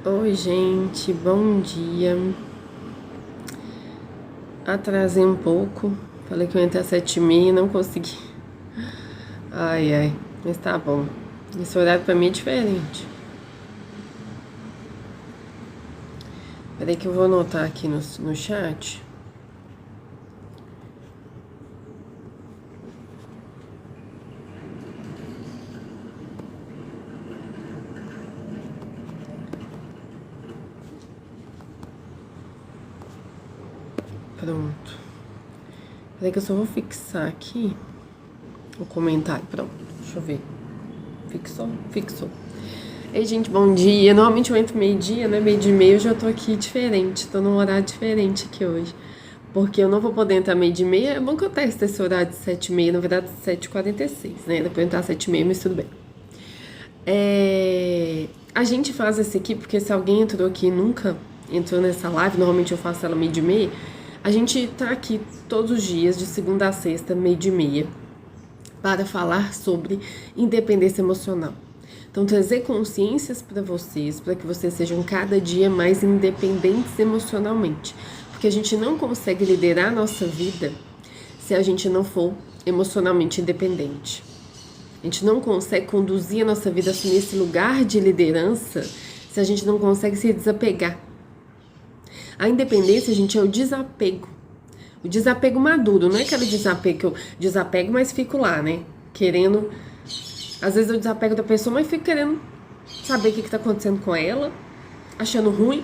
Oi, gente, bom dia. Atrasei um pouco. Falei que eu ia entrar às 7h30 e não consegui. Ai, ai, mas tá bom. Esse horário pra mim é diferente. Peraí que eu vou anotar aqui no chat. Pronto. Peraí que eu só vou fixar aqui o comentário. Pronto, deixa eu ver. Fixou? Fixou. Ei, gente, bom dia. Normalmente eu entro meio-dia, né? Meio-dia e meio eu já tô aqui diferente. Tô num horário diferente aqui hoje. Porque eu não vou poder entrar meio-dia e meia. É bom que eu teste esse horário de 7h30, na verdade 7h46, né? Depois eu entrar às 7h30, mas tudo bem. A gente faz esse aqui porque se alguém entrou aqui e nunca entrou nessa live, normalmente eu faço ela meio-dia e meia. A gente tá aqui todos os dias, de segunda a sexta, meio-dia e meia, para falar sobre independência emocional. Então, trazer consciências para vocês, para que vocês sejam cada dia mais independentes emocionalmente. Porque a gente não consegue liderar a nossa vida se a gente não for emocionalmente independente. A gente não consegue conduzir a nossa vida, assumir esse lugar de liderança, se a gente não consegue se desapegar. A independência, gente, é o desapego. O desapego maduro, não é aquele desapego que eu desapego, mas fico lá, né? Querendo. Às vezes eu desapego da pessoa, mas fico querendo saber o que tá acontecendo com ela, achando ruim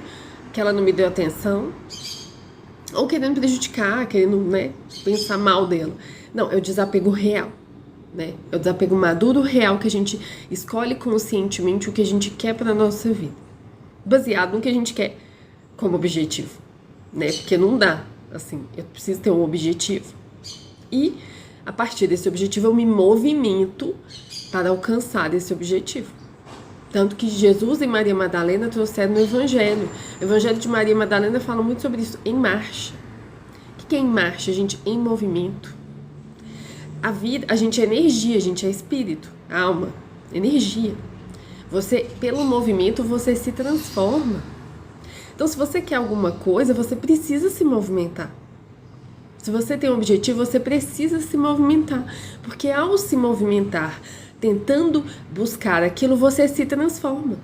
que ela não me deu atenção, ou querendo prejudicar, querendo, né, pensar mal dela. Não, é o desapego real, né? É o desapego maduro real que a gente escolhe conscientemente o que a gente quer para nossa vida, baseado no que a gente quer como objetivo, né? Porque não dá, assim, eu preciso ter um objetivo. E a partir desse objetivo eu me movimento para alcançar esse objetivo. Tanto que Jesus e Maria Madalena trouxeram no Evangelho. O Evangelho de Maria Madalena fala muito sobre isso, em marcha. O que é em marcha, gente? Em movimento. A vida, a gente é energia, a gente é espírito, alma, energia. Você, pelo movimento, você se transforma. Então, se você quer alguma coisa, você precisa se movimentar. Se você tem um objetivo, você precisa se movimentar. Porque ao se movimentar, tentando buscar aquilo, você se transforma.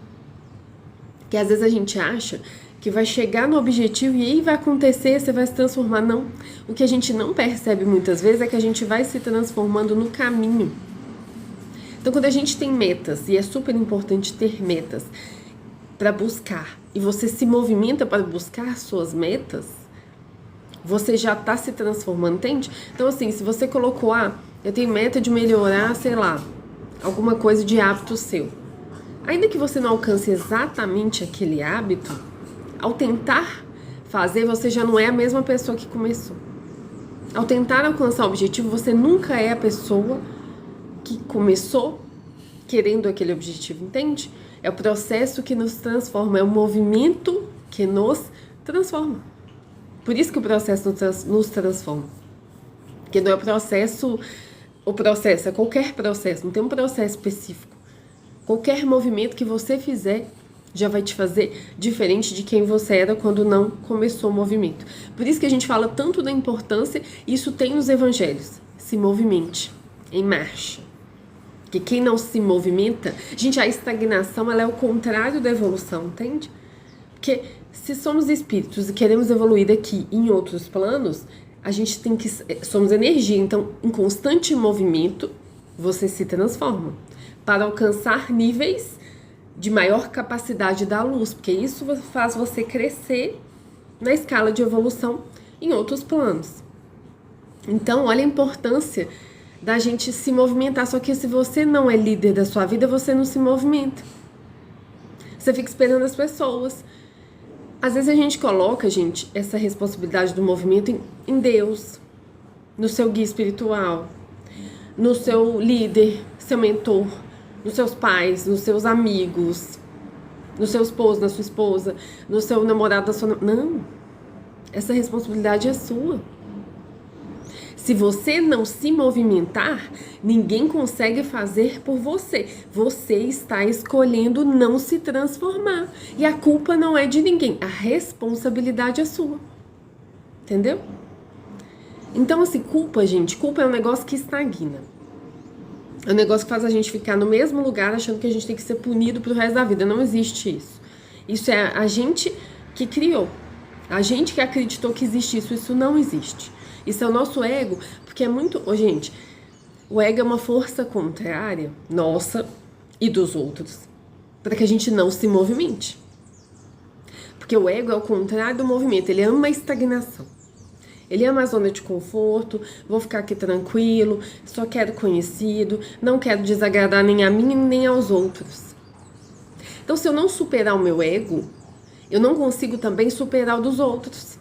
Que às vezes a gente acha que vai chegar no objetivo e aí vai acontecer, você vai se transformar. Não. O que a gente não percebe muitas vezes é que a gente vai se transformando no caminho. Então, quando a gente tem metas, e é super importante ter metas para buscar, e você se movimenta para buscar suas metas, você já está se transformando, entende? Então, assim, se você colocou, eu tenho meta de melhorar, sei lá, alguma coisa de hábito seu. Ainda que você não alcance exatamente aquele hábito, ao tentar fazer, você já não é a mesma pessoa que começou. Ao tentar alcançar o objetivo, você nunca é a pessoa que começou querendo aquele objetivo, entende? É o processo que nos transforma, é o movimento que nos transforma. Por isso que o processo nos transforma. Porque não é o processo é qualquer processo, não tem um processo específico. Qualquer movimento que você fizer já vai te fazer diferente de quem você era quando não começou o movimento. Por isso que a gente fala tanto da importância, isso tem nos evangelhos. Se movimente, em marcha. Porque quem não se movimenta, gente, a estagnação ela é o contrário da evolução, entende? Porque se somos espíritos e queremos evoluir daqui em outros planos, a gente tem que... Somos energia, então em constante movimento você se transforma para alcançar níveis de maior capacidade da luz, porque isso faz você crescer na escala de evolução em outros planos. Então, olha a importância da gente se movimentar, só que se você não é líder da sua vida, você não se movimenta. Você fica esperando as pessoas. Às vezes a gente coloca, gente, essa responsabilidade do movimento em Deus, no seu guia espiritual, no seu líder, seu mentor, nos seus pais, nos seus amigos, no seu esposo, na sua esposa, no seu namorado, na sua... Não, essa responsabilidade é sua. Se você não se movimentar, ninguém consegue fazer por você. Você está escolhendo não se transformar. E a culpa não é de ninguém, a responsabilidade é sua. Entendeu? Então, assim, culpa, gente, culpa é um negócio que estagna. É um negócio que faz a gente ficar no mesmo lugar achando que a gente tem que ser punido pro resto da vida. Não existe isso. Isso é a gente que criou. A gente que acreditou que existe isso. Isso não existe. Isso é o nosso ego, porque é muito... gente, o ego é uma força contrária nossa e dos outros, para que a gente não se movimente. Porque o ego é o contrário do movimento, ele ama a estagnação. Ele ama a zona de conforto, vou ficar aqui tranquilo, só quero conhecido, não quero desagradar nem a mim nem aos outros. Então, se eu não superar o meu ego, eu não consigo também superar o dos outros.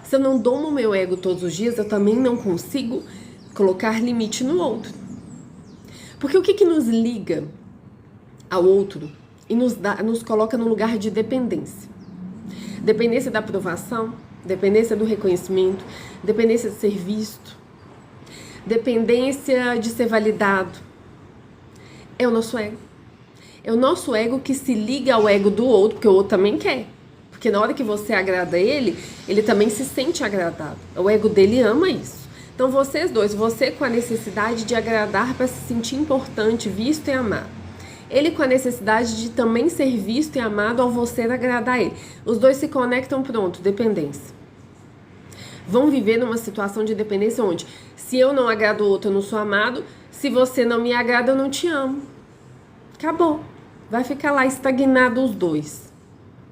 Se eu não domo o meu ego todos os dias, eu também não consigo colocar limite no outro. Porque o que nos liga ao outro e nos coloca num lugar de dependência? Dependência da aprovação, dependência do reconhecimento, dependência de ser visto, dependência de ser validado. É o nosso ego. É o nosso ego que se liga ao ego do outro, porque o outro também quer. Porque na hora que você agrada ele também se sente agradado. O ego dele ama isso. Então vocês dois, você com a necessidade de agradar para se sentir importante, visto e amado. Ele com a necessidade de também ser visto e amado ao você agradar ele. Os dois se conectam, pronto, dependência. Vão viver numa situação de dependência onde, se eu não agrado o outro, eu não sou amado. Se você não me agrada, eu não te amo. Acabou. Vai ficar lá estagnado os dois.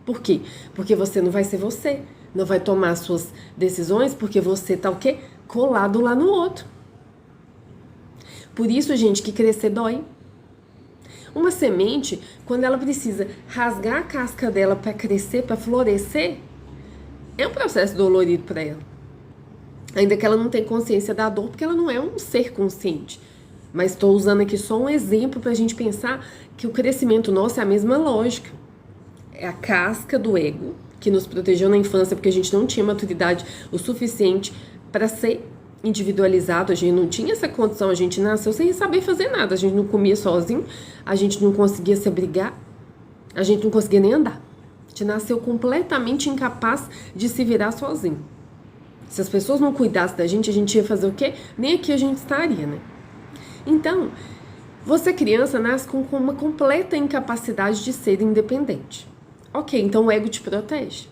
Por quê? Porque você não vai ser você. Não vai tomar suas decisões porque você tá o quê? Colado lá no outro. Por isso, gente, que crescer dói. Uma semente, quando ela precisa rasgar a casca dela para crescer, para florescer, é um processo dolorido para ela. Ainda que ela não tenha consciência da dor, porque ela não é um ser consciente. Mas estou usando aqui só um exemplo para a gente pensar que o crescimento nosso é a mesma lógica. É a casca do ego que nos protegeu na infância porque a gente não tinha maturidade o suficiente para ser individualizado, a gente não tinha essa condição, a gente nasceu sem saber fazer nada, a gente não comia sozinho, a gente não conseguia se abrigar, a gente não conseguia nem andar. A gente nasceu completamente incapaz de se virar sozinho. Se as pessoas não cuidassem da gente ia fazer o quê? Nem aqui a gente estaria, né? Então, você criança nasce com uma completa incapacidade de ser independente. Ok, então o ego te protege.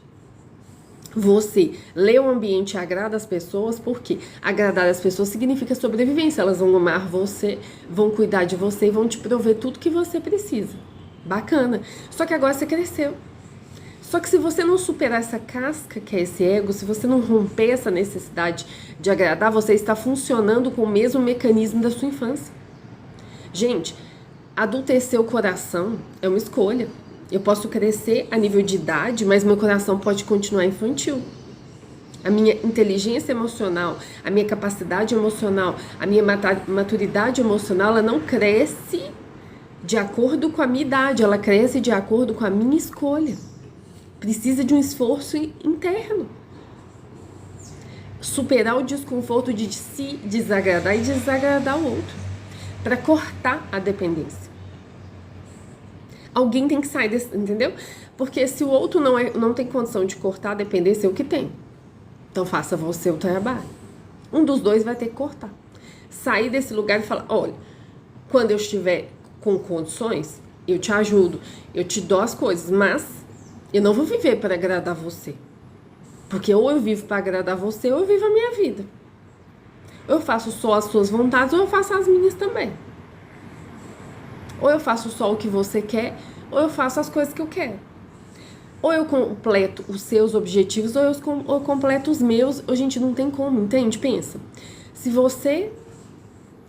Você lê o ambiente e agrada as pessoas, porque agradar as pessoas significa sobrevivência. Elas vão amar você, vão cuidar de você e vão te prover tudo que você precisa. Bacana. Só que agora você cresceu. Só que se você não superar essa casca que é esse ego, se você não romper essa necessidade de agradar, você está funcionando com o mesmo mecanismo da sua infância. Gente, adultecer o coração é uma escolha. Eu posso crescer a nível de idade, mas meu coração pode continuar infantil. A minha inteligência emocional, a minha capacidade emocional, a minha maturidade emocional, ela não cresce de acordo com a minha idade, ela cresce de acordo com a minha escolha. Precisa de um esforço interno. Superar o desconforto de se desagradar e desagradar o outro. Para cortar a dependência. Alguém tem que sair desse, entendeu? Porque se o outro não tem condição de cortar a dependência, é o que tem. Então faça você o trabalho. Um dos dois vai ter que cortar. Sair desse lugar e falar, olha, quando eu estiver com condições, eu te ajudo, eu te dou as coisas, mas eu não vou viver para agradar você. Porque ou eu vivo para agradar você, ou eu vivo a minha vida. Eu faço só as suas vontades, ou eu faço as minhas também. Ou eu faço só o que você quer, ou eu faço as coisas que eu quero. Ou eu completo os seus objetivos, ou eu completo os meus. A gente não tem como, entende? Pensa. Se você,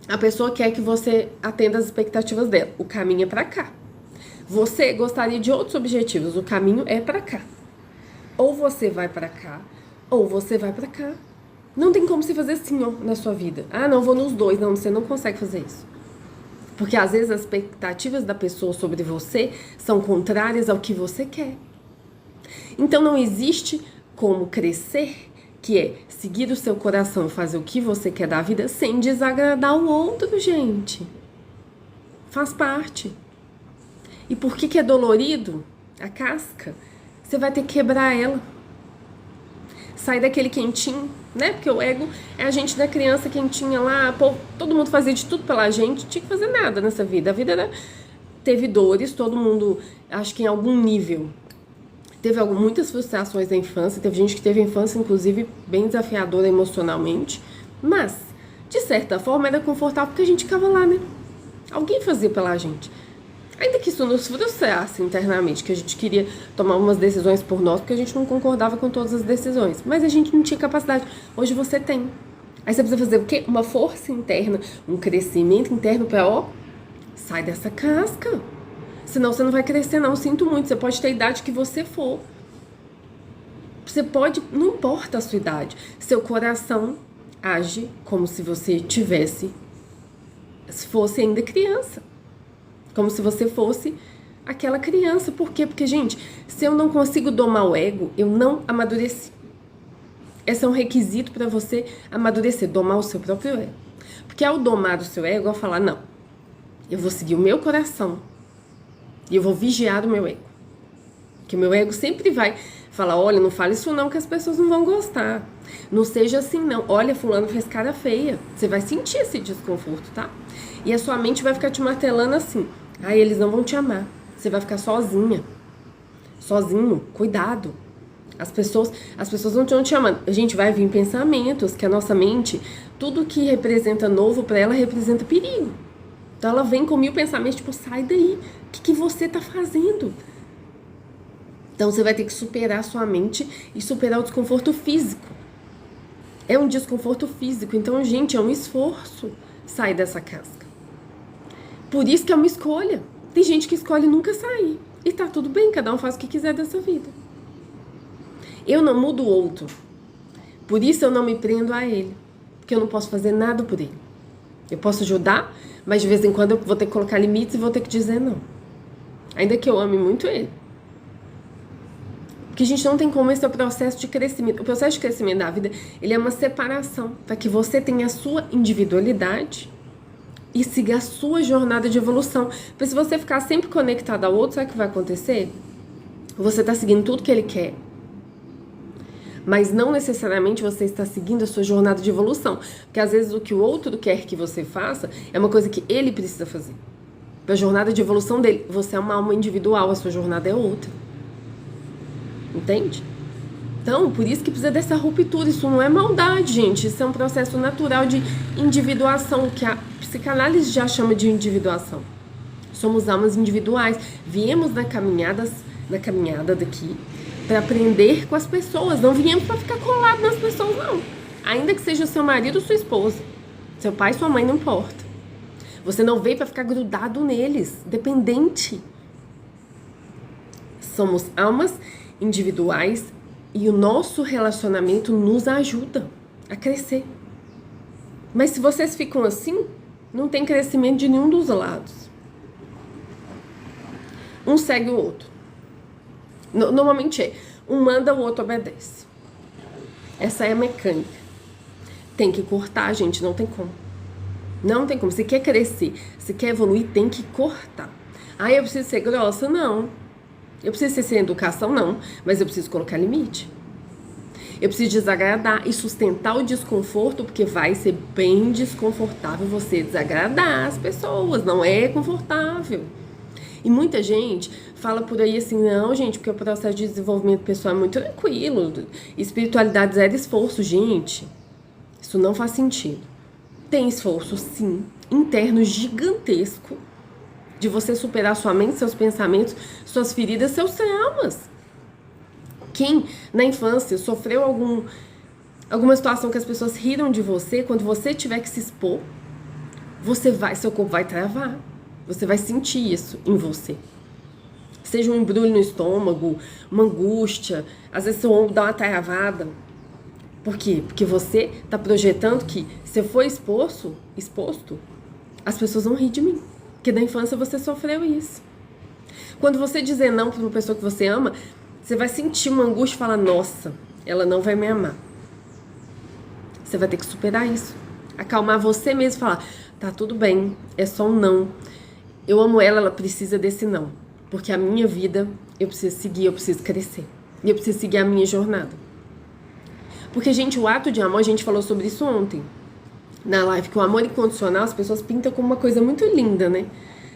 a pessoa quer que você atenda as expectativas dela, o caminho é pra cá. Você gostaria de outros objetivos, o caminho é pra cá. Ou você vai pra cá, ou você vai pra cá. Não tem como você fazer assim, ó, na sua vida. Ah, não, vou nos dois. Não, você não consegue fazer isso. Porque às vezes as expectativas da pessoa sobre você são contrárias ao que você quer. Então não existe como crescer que é seguir o seu coração e fazer o que você quer da vida sem desagradar o outro, gente. Faz parte. E por que é dolorido? A casca. Você vai ter que quebrar ela. Sai daquele quentinho, né? Porque o ego é a gente da criança quentinha lá. Pô, todo mundo fazia de tudo pela gente, não tinha que fazer nada nessa vida. A vida era... teve dores, todo mundo, acho que em algum nível, teve muitas frustrações da infância. Teve gente que teve a infância, inclusive, bem desafiadora emocionalmente. Mas, de certa forma, era confortável porque a gente ficava lá, né? Alguém fazia pela gente. Ainda que isso nos frustrasse internamente, que a gente queria tomar umas decisões por nós, porque a gente não concordava com todas as decisões. Mas a gente não tinha capacidade. Hoje você tem. Aí você precisa fazer o quê? Uma força interna, um crescimento interno pra, ó, sai dessa casca. Senão você não vai crescer, não. Sinto muito. Você pode ter a idade que você for. Você pode, não importa a sua idade. Seu coração age como se você fosse ainda criança. Como se você fosse aquela criança. Por quê? Porque, gente, se eu não consigo domar o ego, eu não amadureci. Esse é um requisito para você amadurecer, domar o seu próprio ego. Porque ao domar o seu ego, ao falar, não, eu vou seguir o meu coração e eu vou vigiar o meu ego. Porque o meu ego sempre vai falar, olha, não fale isso não que as pessoas não vão gostar. Não seja assim não. Olha, fulano fez cara feia. Você vai sentir esse desconforto, tá? E a sua mente vai ficar te martelando assim. Ai, eles não vão te amar. Você vai ficar sozinha. Sozinho. Cuidado. As pessoas não estão te amando. A gente vai vir pensamentos que a nossa mente, tudo que representa novo pra ela representa perigo. Então ela vem com 1000 pensamentos, tipo, sai daí. O que você tá fazendo? Então você vai ter que superar a sua mente e superar o desconforto físico. É um desconforto físico. Então, gente, é um esforço sair dessa casca. Por isso que é uma escolha. Tem gente que escolhe nunca sair. E tá tudo bem, cada um faz o que quiser dessa vida. Eu não mudo o outro. Por isso eu não me prendo a ele. Porque eu não posso fazer nada por ele. Eu posso ajudar, mas de vez em quando eu vou ter que colocar limites e vou ter que dizer não. Ainda que eu ame muito ele. Porque a gente não tem como, esse é o processo de crescimento. O processo de crescimento da vida, ele é uma separação. Para que você tenha a sua individualidade e siga a sua jornada de evolução. Porque se você ficar sempre conectado ao outro, sabe o que vai acontecer? Você está seguindo tudo que ele quer. Mas não necessariamente você está seguindo a sua jornada de evolução. Porque às vezes o que o outro quer que você faça é uma coisa que ele precisa fazer. Para a jornada de evolução dele, você é uma alma individual, a sua jornada é outra. Entende? Então, por isso que precisa dessa ruptura. Isso não é maldade, gente. Isso é um processo natural de individuação, que a psicanálise já chama de individuação. Somos almas individuais. Viemos na caminhada daqui para aprender com as pessoas. Não viemos para ficar colado nas pessoas, não. Ainda que seja seu marido ou sua esposa. Seu pai e sua mãe, não importa. Você não veio para ficar grudado neles, dependente. Somos almas individuais e o nosso relacionamento nos ajuda a crescer. Mas se vocês ficam assim, não tem crescimento de nenhum dos lados. Um segue o outro. Normalmente é, um manda, o outro obedece. Essa é a mecânica. Tem que cortar, gente, não tem como. Não tem como. Se quer crescer, se quer evoluir, tem que cortar. Ah, eu preciso ser grossa? Não. Eu preciso ser sem educação? Não. Mas eu preciso colocar limite. Eu preciso desagradar e sustentar o desconforto, porque vai ser bem desconfortável você desagradar as pessoas. Não é confortável. E muita gente fala por aí assim, não, gente, porque o processo de desenvolvimento pessoal é muito tranquilo. Espiritualidade zero esforço, gente. Isso não faz sentido. Tem esforço, sim, interno gigantesco de você superar sua mente, seus pensamentos, suas feridas, seus traumas. Quem na infância sofreu alguma situação que as pessoas riram de você, quando você tiver que se expor, seu corpo vai travar. Você vai sentir isso em você. Seja um embrulho no estômago, uma angústia, às vezes seu ombro dá uma travada. Por quê? Porque você está projetando que se eu for exposto, as pessoas vão rir de mim. Porque na infância você sofreu isso. Quando você dizer não para uma pessoa que você ama, você vai sentir uma angústia e falar, nossa, ela não vai me amar. Você vai ter que superar isso. Acalmar você mesmo e falar, tá tudo bem, é só um não. Eu amo ela, ela precisa desse não. Porque a minha vida, eu preciso seguir, eu preciso crescer. E eu preciso seguir a minha jornada. Porque, gente, o ato de amor, a gente falou sobre isso ontem. Na live, que o amor incondicional, as pessoas pintam como uma coisa muito linda, né?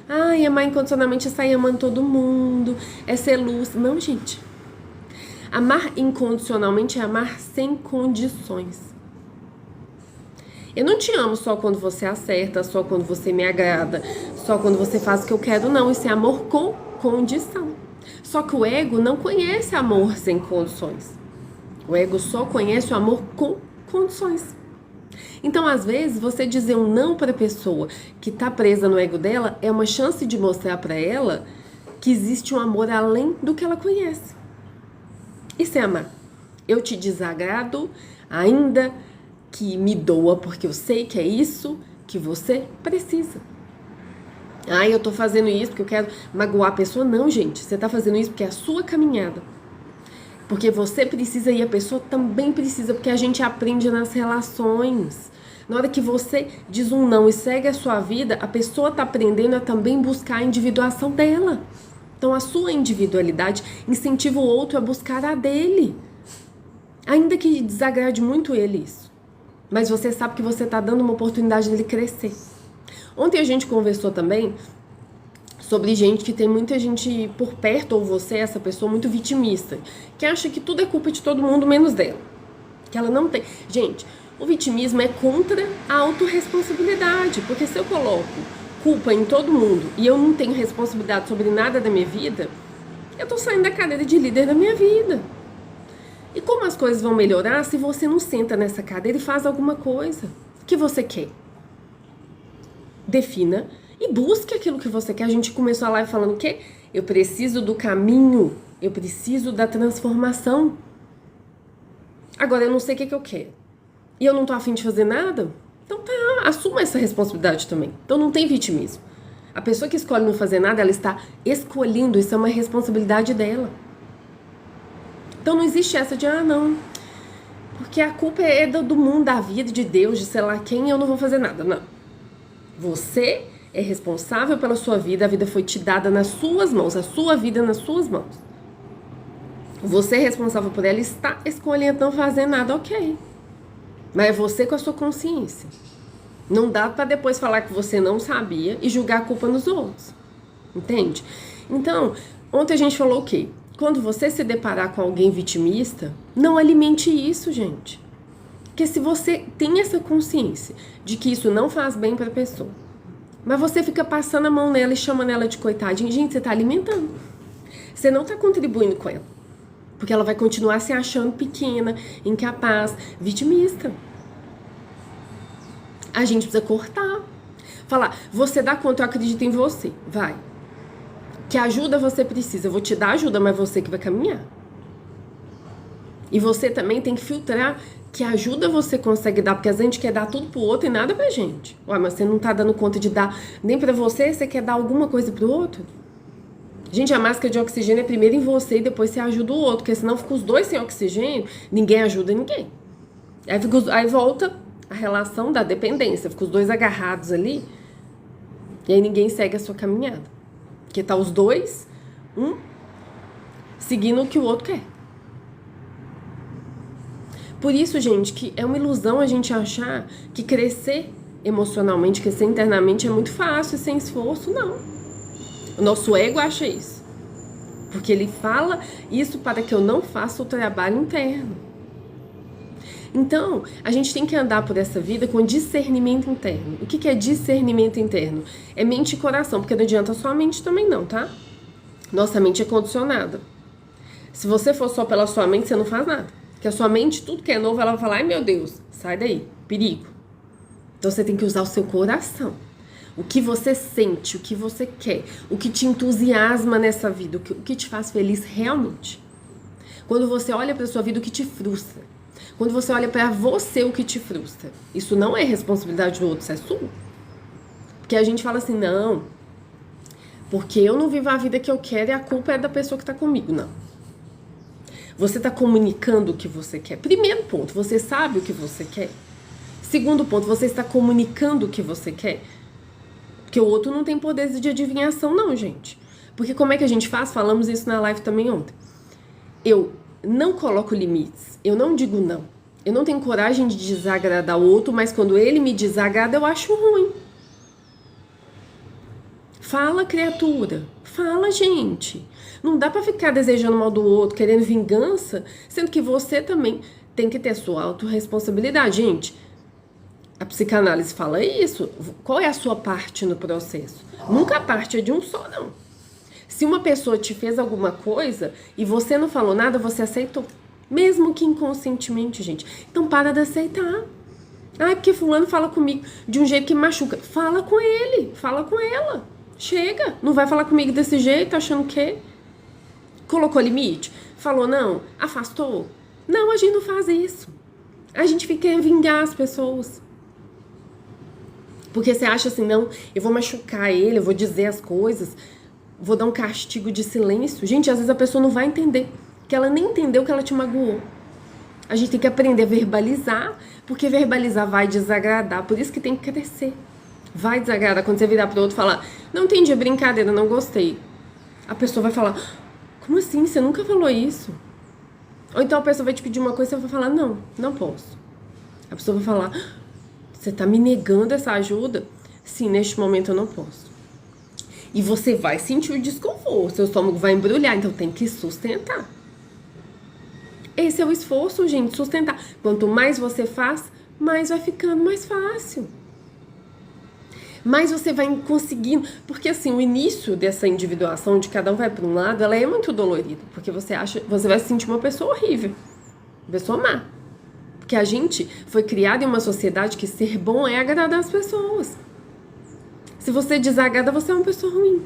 Ai, amar incondicionalmente é sair amando todo mundo, é ser luz. Não, gente. Amar incondicionalmente é amar sem condições. Eu não te amo só quando você acerta, só quando você me agrada, só quando você faz o que eu quero, não. Isso é amor com condição. Só que o ego não conhece amor sem condições. O ego só conhece o amor com condições. Então, às vezes, você dizer um não para a pessoa que está presa no ego dela é uma chance de mostrar para ela que existe um amor além do que ela conhece. Isso é amar. Eu te desagrado, ainda que me doa, porque eu sei que é isso que você precisa. Eu tô fazendo isso porque eu quero magoar a pessoa. Não, gente, você tá fazendo isso porque é a sua caminhada. Porque você precisa e a pessoa também precisa, porque a gente aprende nas relações. Na hora que você diz um não e segue a sua vida, a pessoa tá aprendendo a também buscar a individuação dela. Então a sua individualidade incentiva o outro a buscar a dele. Ainda que desagrade muito ele isso. Mas você sabe que você tá dando uma oportunidade dele crescer. Ontem a gente conversou também sobre gente que tem muita gente por perto, ou você, essa pessoa muito vitimista, que acha que tudo é culpa de todo mundo menos dela. Que ela não tem. Gente, o vitimismo é contra a autorresponsabilidade, porque se eu coloco culpa em todo mundo e eu não tenho responsabilidade sobre nada da minha vida, eu tô saindo da cadeira de líder da minha vida. E como as coisas vão melhorar se você não senta nessa cadeira e faz alguma coisa que você quer? Defina e busque aquilo que você quer. A gente começou a live falando o quê? Eu preciso do caminho, eu preciso da transformação. Agora eu não sei o que eu quero. E eu não tô afim de fazer nada? Então tá, assuma essa responsabilidade também. Então não tem vitimismo. A pessoa que escolhe não fazer nada, ela está escolhendo, isso é uma responsabilidade dela. Então não existe essa de, não, porque a culpa é do mundo, da vida, de Deus, de sei lá quem, eu não vou fazer nada. Não. Você é responsável pela sua vida, a vida foi te dada nas suas mãos, a sua vida nas suas mãos. Você é responsável por ela, está escolhendo não fazer nada, ok. Mas é você com a sua consciência. Não dá pra depois falar que você não sabia e julgar a culpa nos outros. Entende? Então, ontem a gente falou o quê? Quando você se deparar com alguém vitimista, não alimente isso, gente. Porque se você tem essa consciência de que isso não faz bem pra pessoa, mas você fica passando a mão nela e chamando ela de coitadinha, gente, você tá alimentando. Você não tá contribuindo com ela. Porque ela vai continuar se achando pequena, incapaz, vitimista. A gente precisa cortar. Falar, você dá conta, eu acredito em você. Vai. Que ajuda você precisa. Eu vou te dar ajuda, mas você que vai caminhar. E você também tem que filtrar que ajuda você consegue dar. Porque às vezes a gente quer dar tudo pro outro e nada pra gente. Ué, mas você não tá dando conta de dar nem pra você, você quer dar alguma coisa pro outro? Gente, a máscara de oxigênio é primeiro em você e depois você ajuda o outro. Porque senão fica os dois sem oxigênio, ninguém ajuda ninguém. Aí volta a relação da dependência. Fica os dois agarrados ali. E aí ninguém segue a sua caminhada. Porque tá os dois, seguindo o que o outro quer. Por isso, gente, que é uma ilusão a gente achar que crescer emocionalmente, crescer internamente é muito fácil, sem esforço, não. O nosso ego acha isso. Porque ele fala isso para que eu não faça o trabalho interno. Então, a gente tem que andar por essa vida com discernimento interno. O que é discernimento interno? É mente e coração, porque não adianta só a mente também não, tá? Nossa mente é condicionada. Se você for só pela sua mente, você não faz nada. Porque a sua mente, tudo que é novo, ela vai falar, ai meu Deus, sai daí, perigo. Então você tem que usar o seu coração. O que você sente, o que você quer, o que te entusiasma nessa vida, o que te faz feliz realmente. Quando você olha para sua vida, o que te frustra. Quando você olha para você, o que te frustra. Isso não é responsabilidade do outro, isso é sua. Porque a gente fala assim, não, porque eu não vivo a vida que eu quero e a culpa é da pessoa que está comigo. Não. Você está comunicando o que você quer. Primeiro ponto, você sabe o que você quer? Segundo ponto, você está comunicando o que você quer? Porque o outro não tem poder de adivinhação, não, gente. Porque como é que a gente faz? Falamos isso na live também ontem. Eu não coloco limites. Eu não digo não. Eu não tenho coragem de desagradar o outro, mas quando ele me desagrada, eu acho ruim. Fala, criatura. Fala, gente. Não dá pra ficar desejando mal do outro, querendo vingança, sendo que você também tem que ter sua autorresponsabilidade. Gente, a psicanálise fala isso. Qual é a sua parte no processo? Nunca a parte é de um só, não. Se uma pessoa te fez alguma coisa e você não falou nada, você aceitou. Mesmo que inconscientemente, gente. Então para de aceitar. Ah, porque fulano fala comigo de um jeito que machuca. Fala com ele, fala com ela. Chega, não vai falar comigo desse jeito, achando que... Colocou limite? Falou não? Afastou? Não, a gente não faz isso. A gente fica em vingar as pessoas. Porque você acha assim, não, eu vou machucar ele, eu vou dizer as coisas, vou dar um castigo de silêncio. Gente, às vezes a pessoa não vai entender, que ela nem entendeu que ela te magoou. A gente tem que aprender a verbalizar, porque verbalizar vai desagradar, por isso que tem que crescer. Vai desagradar quando você virar pro outro e falar, não entendi a brincadeira, não gostei. A pessoa vai falar, como assim? Você nunca falou isso? Ou então a pessoa vai te pedir uma coisa e você vai falar, não, não posso. A pessoa vai falar, você tá me negando essa ajuda? Sim, neste momento eu não posso. E você vai sentir o desconforto, seu estômago vai embrulhar, então tem que sustentar. Esse é o esforço, gente, sustentar. Quanto mais você faz, mais vai ficando mais fácil. Mais você vai conseguindo, porque assim, o início dessa individuação de cada um vai para um lado, ela é muito dolorida, porque você vai se sentir uma pessoa horrível, uma pessoa má. Porque a gente foi criado em uma sociedade que ser bom é agradar as pessoas. Se você desagrada, você é uma pessoa ruim.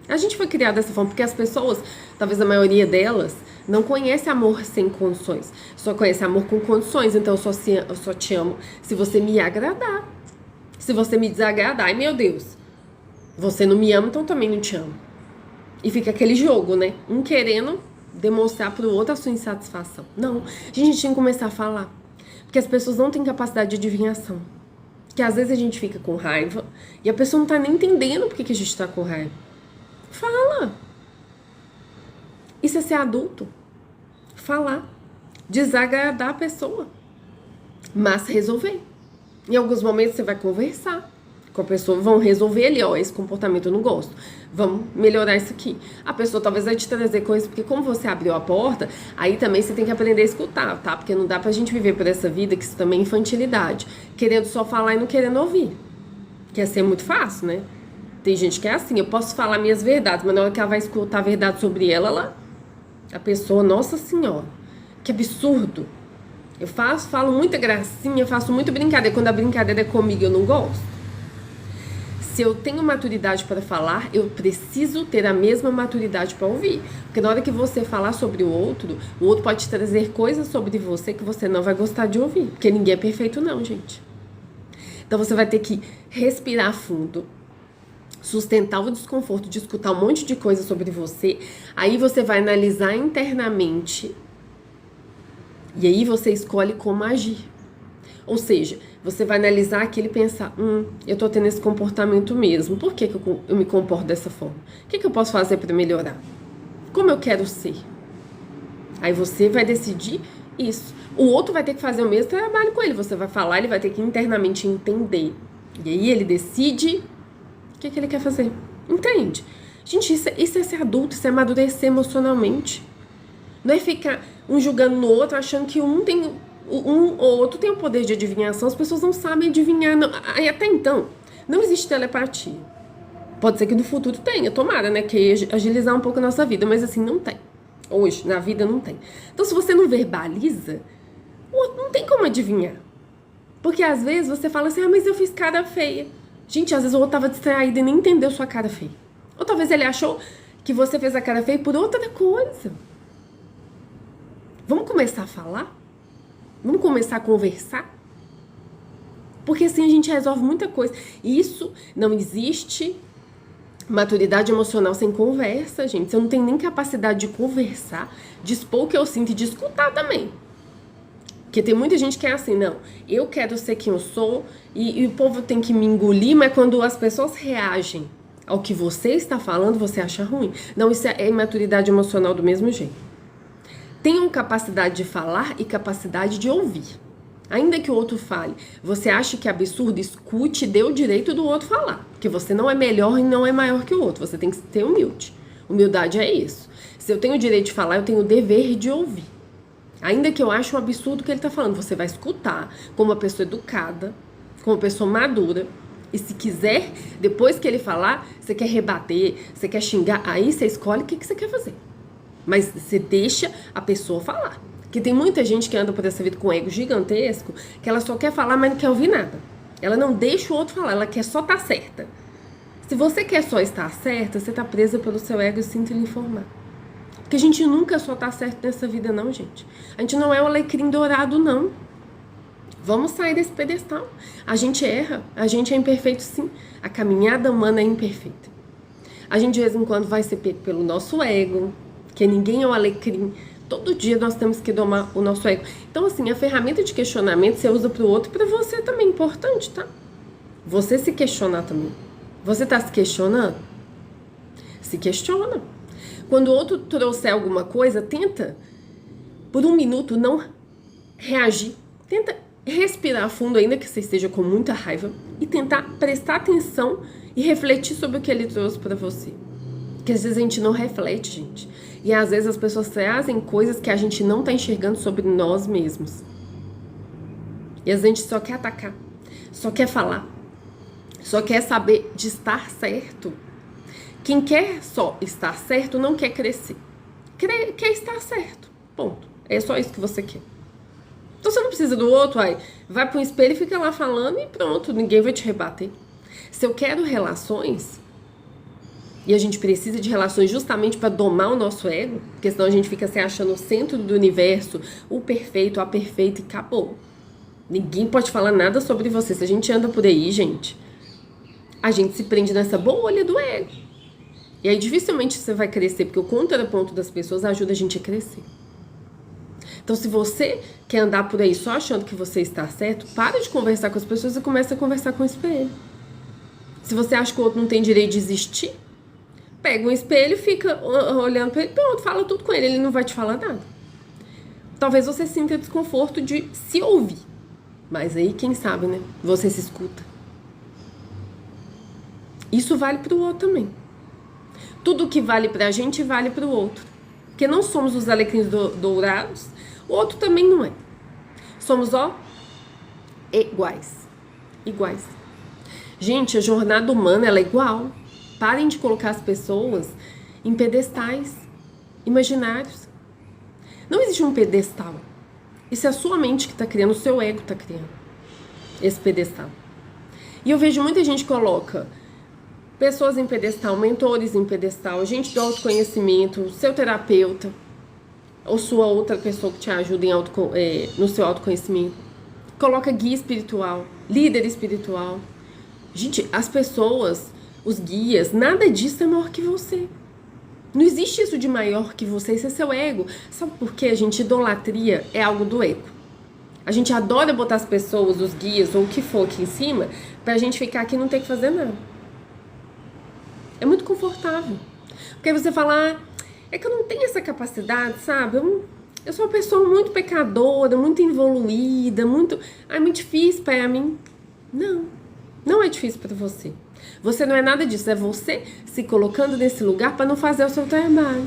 A gente foi criado dessa forma, porque as pessoas, talvez a maioria delas, não conhece amor sem condições. Só conhece amor com condições, então eu só te amo se você me agradar. Se você me desagradar, ai meu Deus, você não me ama, então também não te amo. E fica aquele jogo, né? Um querendo demonstrar pro outro a sua insatisfação. Não, a gente tinha que começar a falar. Porque as pessoas não têm capacidade de adivinhação. Que às vezes a gente fica com raiva e a pessoa não tá nem entendendo por que a gente tá com raiva. Fala. Isso é ser adulto. Falar. Desagradar a pessoa. Mas resolver. Em alguns momentos você vai conversar com a pessoa, vão resolver ali, ó, esse comportamento eu não gosto, vamos melhorar isso aqui. A pessoa talvez vai te trazer coisas, porque como você abriu a porta, aí também você tem que aprender a escutar, tá? Porque não dá pra gente viver por essa vida, que isso também é infantilidade, querendo só falar e não querendo ouvir. Quer ser muito fácil, né? Tem gente que é assim, eu posso falar minhas verdades, mas na hora que ela vai escutar a verdade sobre ela, a pessoa, nossa senhora, que absurdo. Eu falo muita gracinha, faço muita brincadeira. Quando a brincadeira é comigo, eu não gosto. Se eu tenho maturidade para falar, eu preciso ter a mesma maturidade para ouvir. Porque na hora que você falar sobre o outro pode te trazer coisas sobre você que você não vai gostar de ouvir. Porque ninguém é perfeito não, gente. Então você vai ter que respirar fundo, sustentar o desconforto de escutar um monte de coisa sobre você. Aí você vai analisar internamente. E aí você escolhe como agir. Ou seja, você vai analisar aquilo e pensar, eu tô tendo esse comportamento mesmo. Por que eu me comporto dessa forma? O que eu posso fazer para melhorar? Como eu quero ser? Aí você vai decidir isso. O outro vai ter que fazer o mesmo trabalho com ele. Você vai falar, ele vai ter que internamente entender. E aí ele decide o que ele quer fazer. Entende? Gente, isso é ser adulto, isso é amadurecer emocionalmente. Não é ficar um julgando no outro, achando que um ou outro tem o poder de adivinhação. As pessoas não sabem adivinhar. Não. Até então, não existe telepatia. Pode ser que no futuro tenha, tomara, né? Que agilizar um pouco a nossa vida, mas assim, não tem. Hoje, na vida, não tem. Então, se você não verbaliza, o outro não tem como adivinhar. Porque às vezes você fala assim, mas eu fiz cara feia. Gente, às vezes o outro tava distraído e nem entendeu sua cara feia. Ou talvez ele achou que você fez a cara feia por outra coisa. Vamos começar a falar? Vamos começar a conversar? Porque assim a gente resolve muita coisa. Isso não existe maturidade emocional sem conversa, gente. Você não tem nem capacidade de conversar, de expor o que eu sinto e de escutar também. Porque tem muita gente que é assim, não, eu quero ser quem eu sou e o povo tem que me engolir, mas quando as pessoas reagem ao que você está falando, você acha ruim. Não, isso é imaturidade emocional do mesmo jeito. Tenham capacidade de falar e capacidade de ouvir. Ainda que o outro fale, você acha que é absurdo, escute, dê o direito do outro falar. Porque você não é melhor e não é maior que o outro, você tem que ser humilde. Humildade é isso. Se eu tenho o direito de falar, eu tenho o dever de ouvir. Ainda que eu ache um absurdo o que ele está falando, você vai escutar como uma pessoa educada, como uma pessoa madura. E se quiser, depois que ele falar, você quer rebater, você quer xingar, aí você escolhe o que você quer fazer. Mas você deixa a pessoa falar. Porque tem muita gente que anda por essa vida com um ego gigantesco, que ela só quer falar, mas não quer ouvir nada. Ela não deixa o outro falar, ela quer só estar certa. Se você quer só estar certa, você está presa pelo seu ego e sinto lhe informar. Porque a gente nunca só tá certo nessa vida, não, gente. A gente não é um alecrim dourado, não. Vamos sair desse pedestal. A gente erra, a gente é imperfeito, sim. A caminhada humana é imperfeita. A gente, de vez em quando, vai ser pego pelo nosso ego, que ninguém é um alecrim. Todo dia nós temos que domar o nosso ego. Então, assim, a ferramenta de questionamento você usa pro outro e pra você também é importante, tá? Você se questionar também. Você tá se questionando? Se questiona. Quando o outro trouxer alguma coisa, tenta, por um minuto, não reagir. Tenta respirar fundo, ainda que você esteja com muita raiva, e tentar prestar atenção e refletir sobre o que ele trouxe para você. Porque às vezes a gente não reflete, gente. E às vezes as pessoas trazem coisas que a gente não tá enxergando sobre nós mesmos. E às vezes a gente só quer atacar, só quer falar, só quer saber de estar certo. Quem quer só estar certo não quer crescer. Quer estar certo. Ponto. É só isso que você quer. Então você não precisa do outro, vai para um espelho e fica lá falando e pronto, ninguém vai te rebater. Se eu quero relações, e a gente precisa de relações justamente para domar o nosso ego, porque senão a gente fica se achando o centro do universo, o perfeito, a perfeita e acabou. Ninguém pode falar nada sobre você. Se a gente anda por aí, gente, a gente se prende nessa bolha do ego. E aí dificilmente você vai crescer, porque o contraponto das pessoas ajuda a gente a crescer. Então, se você quer andar por aí só achando que você está certo, para de conversar com as pessoas e começa a conversar com o espelho. Se você acha que o outro não tem direito de existir, pega um espelho e fica olhando para ele, pronto, fala tudo com ele não vai te falar nada. Talvez você sinta desconforto de se ouvir, mas aí, quem sabe, né? Você se escuta. Isso vale para o outro também. Tudo que vale pra gente vale pro outro. Porque não somos os alecrins dourados, o outro também não é. Somos, iguais. Iguais. Gente, a jornada humana, ela é igual. Parem de colocar as pessoas em pedestais imaginários. Não existe um pedestal. Isso é a sua mente que tá criando, o seu ego tá criando esse pedestal. E eu vejo muita gente que coloca pessoas em pedestal, mentores em pedestal, gente do autoconhecimento, seu terapeuta, ou sua outra pessoa que te ajuda no seu autoconhecimento. Coloca guia espiritual, líder espiritual. Gente, as pessoas, os guias, nada disso é maior que você. Não existe isso de maior que você, isso é seu ego. Sabe por quê? A gente, idolatria é algo do ego. A gente adora botar as pessoas, os guias, ou o que for aqui em cima, pra gente ficar aqui e não ter que fazer nada. É muito confortável. Porque aí você fala, é que eu não tenho essa capacidade, sabe? Eu sou uma pessoa muito pecadora, muito evoluída, muito difícil para mim. Não é difícil para você. Você não é nada disso, é você se colocando nesse lugar para não fazer o seu trabalho.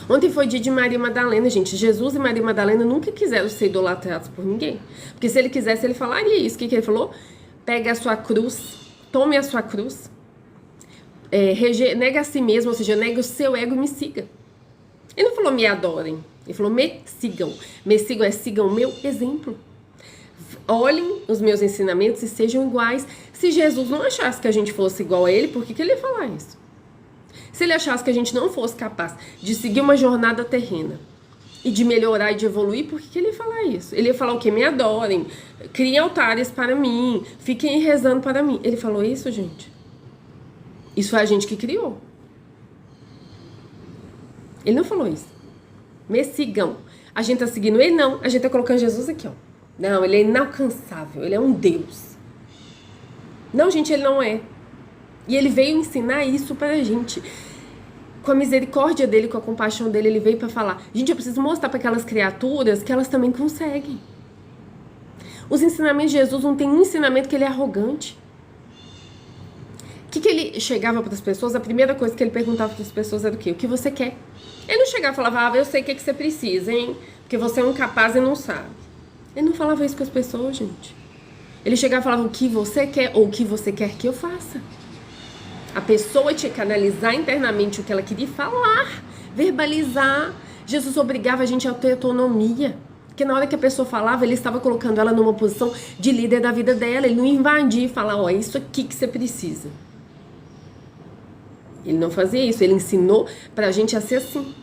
Ontem foi dia de Maria Madalena, gente. Jesus e Maria Madalena nunca quiseram ser idolatrados por ninguém. Porque se ele quisesse, ele falaria isso. O que ele falou? Pegue a sua cruz, tome a sua cruz. Nega a si mesmo, ou seja, nega o seu ego e me siga. Ele não falou me adorem, ele falou me sigam. Me sigam sigam o meu exemplo. Olhem os meus ensinamentos e sejam iguais. Se Jesus não achasse que a gente fosse igual a ele, por que ele ia falar isso? Se ele achasse que a gente não fosse capaz de seguir uma jornada terrena e de melhorar e de evoluir, por que ele ia falar isso? Ele ia falar o quê? Me adorem, criem altares para mim, fiquem rezando para mim. Ele falou isso, gente? Isso foi a gente que criou. Ele não falou isso. Me sigam. A gente tá seguindo ele? Não. A gente tá colocando Jesus aqui, ó. Não, ele é inalcançável. Ele é um Deus. Não, gente, ele não é. E ele veio ensinar isso pra gente. Com a misericórdia dele, com a compaixão dele, ele veio pra falar: gente, eu preciso mostrar pra aquelas criaturas que elas também conseguem. Os ensinamentos de Jesus não tem um ensinamento que ele é arrogante. O que ele chegava para as pessoas? A primeira coisa que ele perguntava para as pessoas era o quê? O que você quer? Ele não chegava e falava: eu sei o que você precisa, hein? Porque você é um incapaz e não sabe. Ele não falava isso com as pessoas, gente. Ele chegava e falava: o que você quer ou o que você quer que eu faça. A pessoa tinha que analisar internamente o que ela queria falar, verbalizar. Jesus obrigava a gente a ter autonomia. Porque na hora que a pessoa falava, ele estava colocando ela numa posição de líder da vida dela. Ele não invadia e falar: ó, é isso aqui que você precisa. Ele não fazia isso, ele ensinou pra gente a ser assim.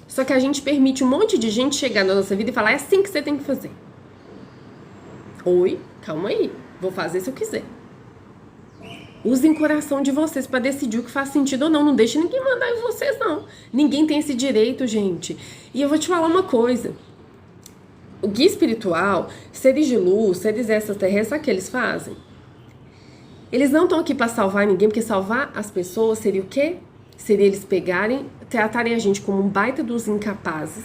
Só que a gente permite um monte de gente chegar na nossa vida e falar: é assim que você tem que fazer. Oi, calma aí, vou fazer se eu quiser. Usem o coração de vocês pra decidir o que faz sentido ou não. Não deixe ninguém mandar em vocês, não. Ninguém tem esse direito, gente. E eu vou te falar uma coisa. O guia espiritual, seres de luz, seres extraterrestres, sabe o que eles fazem? Eles não estão aqui para salvar ninguém, porque salvar as pessoas seria o quê? Seria eles pegarem, tratarem a gente como um baita dos incapazes.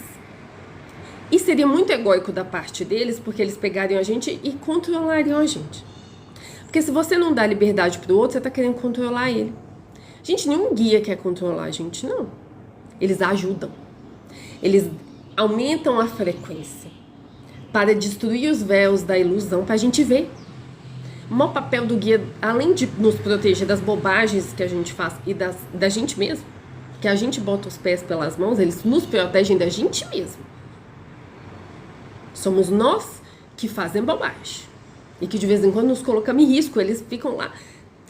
E seria muito egóico da parte deles, porque eles pegariam a gente e controlariam a gente. Porque se você não dá liberdade pro outro, você tá querendo controlar ele. Gente, nenhum guia quer controlar a gente, não. Eles ajudam. Eles aumentam a frequência para destruir os véus da ilusão pra gente ver. O maior papel do guia, além de nos proteger das bobagens que a gente faz e da gente mesmo, que a gente bota os pés pelas mãos, eles nos protegem da gente mesmo. Somos nós que fazem bobagem. E que de vez em quando nos colocamos em risco, eles ficam lá.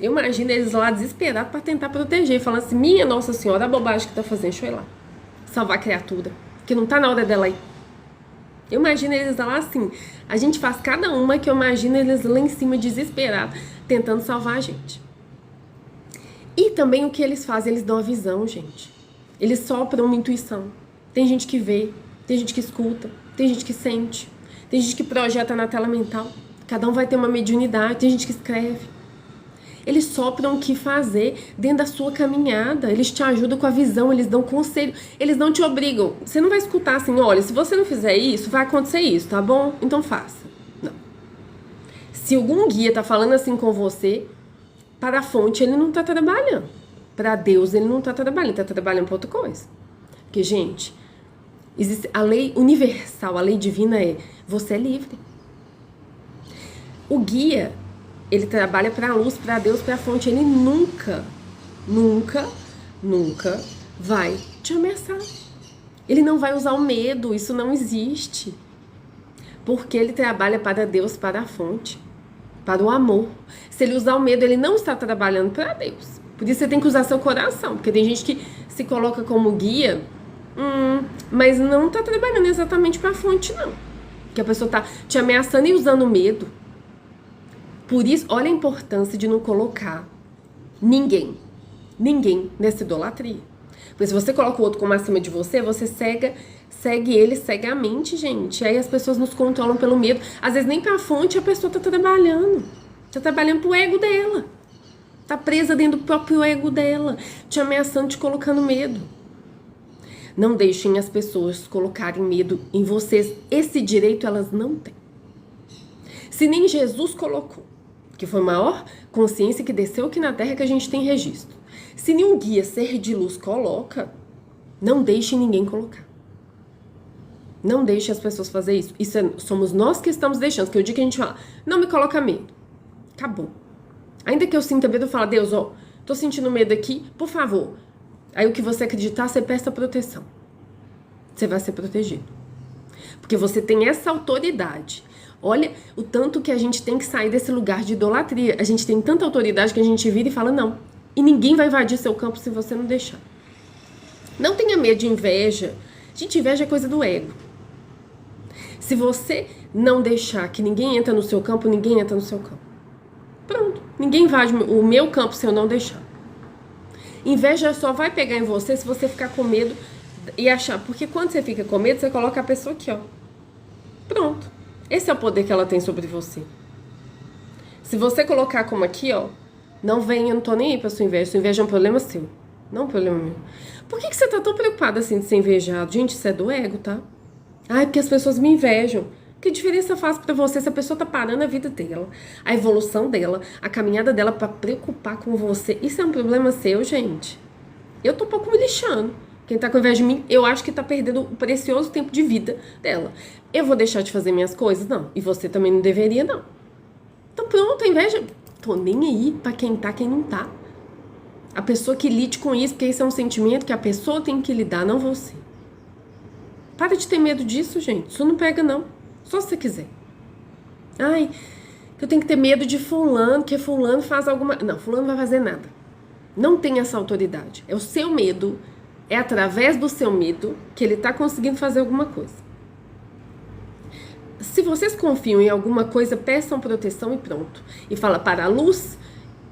Eu imagino eles lá desesperados para tentar proteger, falando assim: minha Nossa Senhora, a bobagem que tá fazendo, deixa eu ir lá. Salvar a criatura, que não tá na hora dela ir. Eu imagino eles lá assim, a gente faz cada uma que eu imagino eles lá em cima desesperados, tentando salvar a gente. E também o que eles fazem, eles dão a visão, gente. Eles sopram uma intuição. Tem gente que vê, tem gente que escuta, tem gente que sente, tem gente que projeta na tela mental. Cada um vai ter uma mediunidade, tem gente que escreve. Eles sopram o que fazer dentro da sua caminhada. Eles te ajudam com a visão, eles dão conselho. Eles não te obrigam. Você não vai escutar assim: olha, se você não fizer isso, vai acontecer isso, tá bom? Então faça. Não. Se algum guia tá falando assim com você, para a fonte ele não tá trabalhando. Para Deus ele não tá trabalhando, ele tá trabalhando para outra coisa. Porque, gente, existe a lei universal, a lei divina é: você é livre. O guia, ele trabalha para a luz, para Deus, para a fonte. Ele nunca vai te ameaçar. Ele não vai usar o medo, isso não existe. Porque ele trabalha para Deus, para a fonte, para o amor. Se ele usar o medo, ele não está trabalhando para Deus. Por isso você tem que usar seu coração, porque tem gente que se coloca como guia, mas não está trabalhando exatamente para a fonte, não. Que a pessoa está te ameaçando e usando medo. Por isso, olha a importância de não colocar ninguém nessa idolatria. Porque se você coloca o outro como acima de você, você segue ele cegamente, gente. Aí as pessoas nos controlam pelo medo. Às vezes nem pra fonte a pessoa tá trabalhando. Tá trabalhando pro ego dela. Tá presa dentro do próprio ego dela. Te ameaçando, te colocando medo. Não deixem as pessoas colocarem medo em vocês. Esse direito elas não têm. Se nem Jesus colocou, que foi a maior consciência que desceu aqui na Terra que a gente tem registro. Se nenhum guia ser de luz coloca, não deixe ninguém colocar. Não deixe as pessoas fazer isso. Somos nós que estamos deixando. Que o dia que a gente fala: não me coloca medo, acabou. Ainda que eu sinta medo, eu falo: Deus, ó, tô sentindo medo aqui, por favor. Aí o que você acreditar, você peça proteção. Você vai ser protegido. Porque você tem essa autoridade. Olha o tanto que a gente tem que sair desse lugar de idolatria. A gente tem tanta autoridade que a gente vira e fala: não. E ninguém vai invadir seu campo se você não deixar. Não tenha medo de inveja. Gente, inveja é coisa do ego. Se você não deixar que ninguém entra no seu campo, ninguém entra no seu campo. Pronto. Ninguém invade o meu campo se eu não deixar. Inveja só vai pegar em você se você ficar com medo E achar, porque quando você fica com medo, você coloca a pessoa aqui, ó. Pronto. Esse é o poder que ela tem sobre você. Se você colocar como aqui, ó, não vem, eu não tô nem aí pra sua inveja. Sua inveja é um problema seu, não um problema meu. Por que você tá tão preocupada assim de ser invejado? Gente, isso é do ego, tá? Ai, porque as pessoas me invejam. Que diferença faz pra você se a pessoa tá parando a vida dela, a evolução dela, a caminhada dela pra preocupar com você? Isso é um problema seu, gente. Eu tô um pouco me lixando. Quem tá com inveja de mim, eu acho que tá perdendo o precioso tempo de vida dela. Eu vou deixar de fazer minhas coisas? Não. E você também não deveria, não. Então pronto, a inveja... Tô nem aí pra quem tá, quem não tá. A pessoa que lide com isso, porque isso é um sentimento que a pessoa tem que lidar, não você. Para de ter medo disso, gente. Isso não pega, não. Só se você quiser. Ai, eu tenho que ter medo de fulano, que fulano faz alguma... Não, fulano não vai fazer nada. Não tem essa autoridade. É o seu medo. É através do seu medo que ele tá conseguindo fazer alguma coisa. Se vocês confiam em alguma coisa, peçam proteção e pronto. E fala, para a luz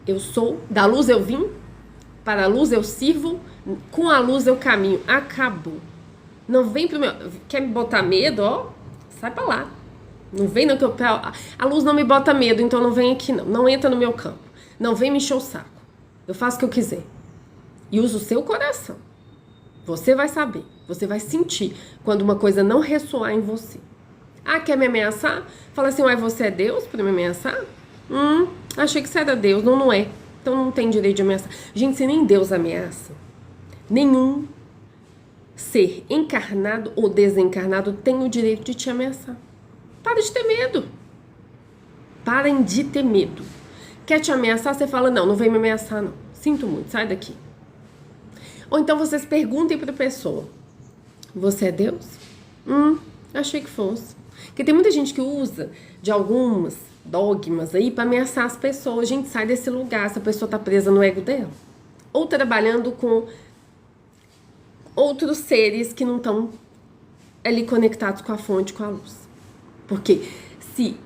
eu sou, da luz eu vim, para a luz eu sirvo, com a luz eu caminho. Acabou. Não vem pro meu... Quer me botar medo, ó? Sai pra lá. Não vem no que eu... A luz não me bota medo, então não vem aqui não. Não entra no meu campo. Não vem me encher o saco. Eu faço o que eu quiser. E uso o seu coração. Você vai saber. Você vai sentir quando uma coisa não ressoar em você. Ah, quer me ameaçar? Fala assim, uai, você é Deus pra me ameaçar? Achei que você era Deus. Não, não é. Então não tem direito de ameaçar. Gente, se nem Deus ameaça, nenhum ser encarnado ou desencarnado tem o direito de te ameaçar. Para de ter medo. Parem de ter medo. Quer te ameaçar, você fala, não, não vem me ameaçar, não. Sinto muito, sai daqui. Ou então vocês perguntem para a pessoa, você é Deus? Achei que fosse. Porque tem muita gente que usa de algumas dogmas aí para ameaçar as pessoas. Gente, sai desse lugar, essa pessoa tá presa no ego dela. Ou trabalhando com outros seres que não estão ali conectados com a fonte, com a luz. Porque se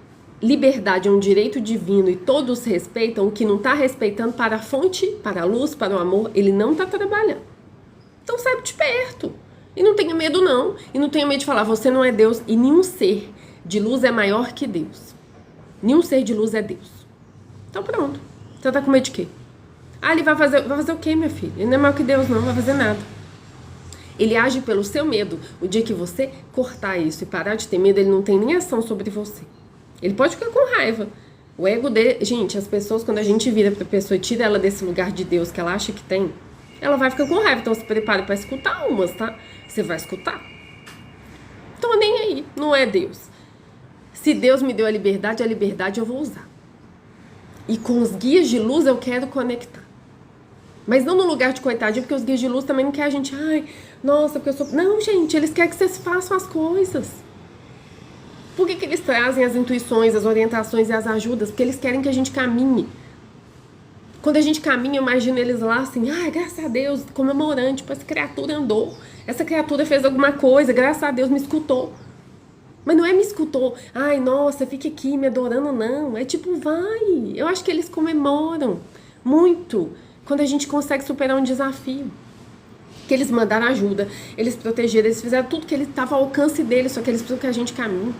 liberdade é um direito divino e todos respeitam, o que não está respeitando para a fonte, para a luz, para o amor, ele não está trabalhando. Então sai de perto. E não tenha medo não. E não tenha medo de falar, você não é Deus. E nenhum ser de luz é maior que Deus. Nenhum ser de luz é Deus. Então pronto. Você tá com medo de quê? Ah, ele vai fazer o quê, minha filha? Ele não é maior que Deus não, não vai fazer nada. Ele age pelo seu medo. O dia que você cortar isso e parar de ter medo, ele não tem nem ação sobre você. Ele pode ficar com raiva. O ego dele... Gente, as pessoas, quando a gente vira pra pessoa e tira ela desse lugar de Deus que ela acha que tem, ela vai ficar com raiva. Então se prepare pra escutar umas, tá? Você vai escutar. Então nem aí. Não é Deus. Se Deus me deu a liberdade eu vou usar. E com os guias de luz eu quero conectar. Mas não no lugar de coitadinho, porque os guias de luz também não querem a gente... Ai, nossa, porque eu sou... Não, gente, eles querem que vocês façam as coisas. Por que eles trazem as intuições, as orientações e as ajudas? Porque eles querem que a gente caminhe. Quando a gente caminha, eu imagino eles lá assim, ai, graças a Deus, comemorando, tipo, essa criatura andou, essa criatura fez alguma coisa, graças a Deus me escutou. Mas não é me escutou, ai, nossa, fica aqui me adorando, não. É tipo, vai. Eu acho que eles comemoram muito quando a gente consegue superar um desafio. Que eles mandaram ajuda, eles protegeram, eles fizeram tudo que estava ao alcance deles, só que eles precisam que a gente caminhe.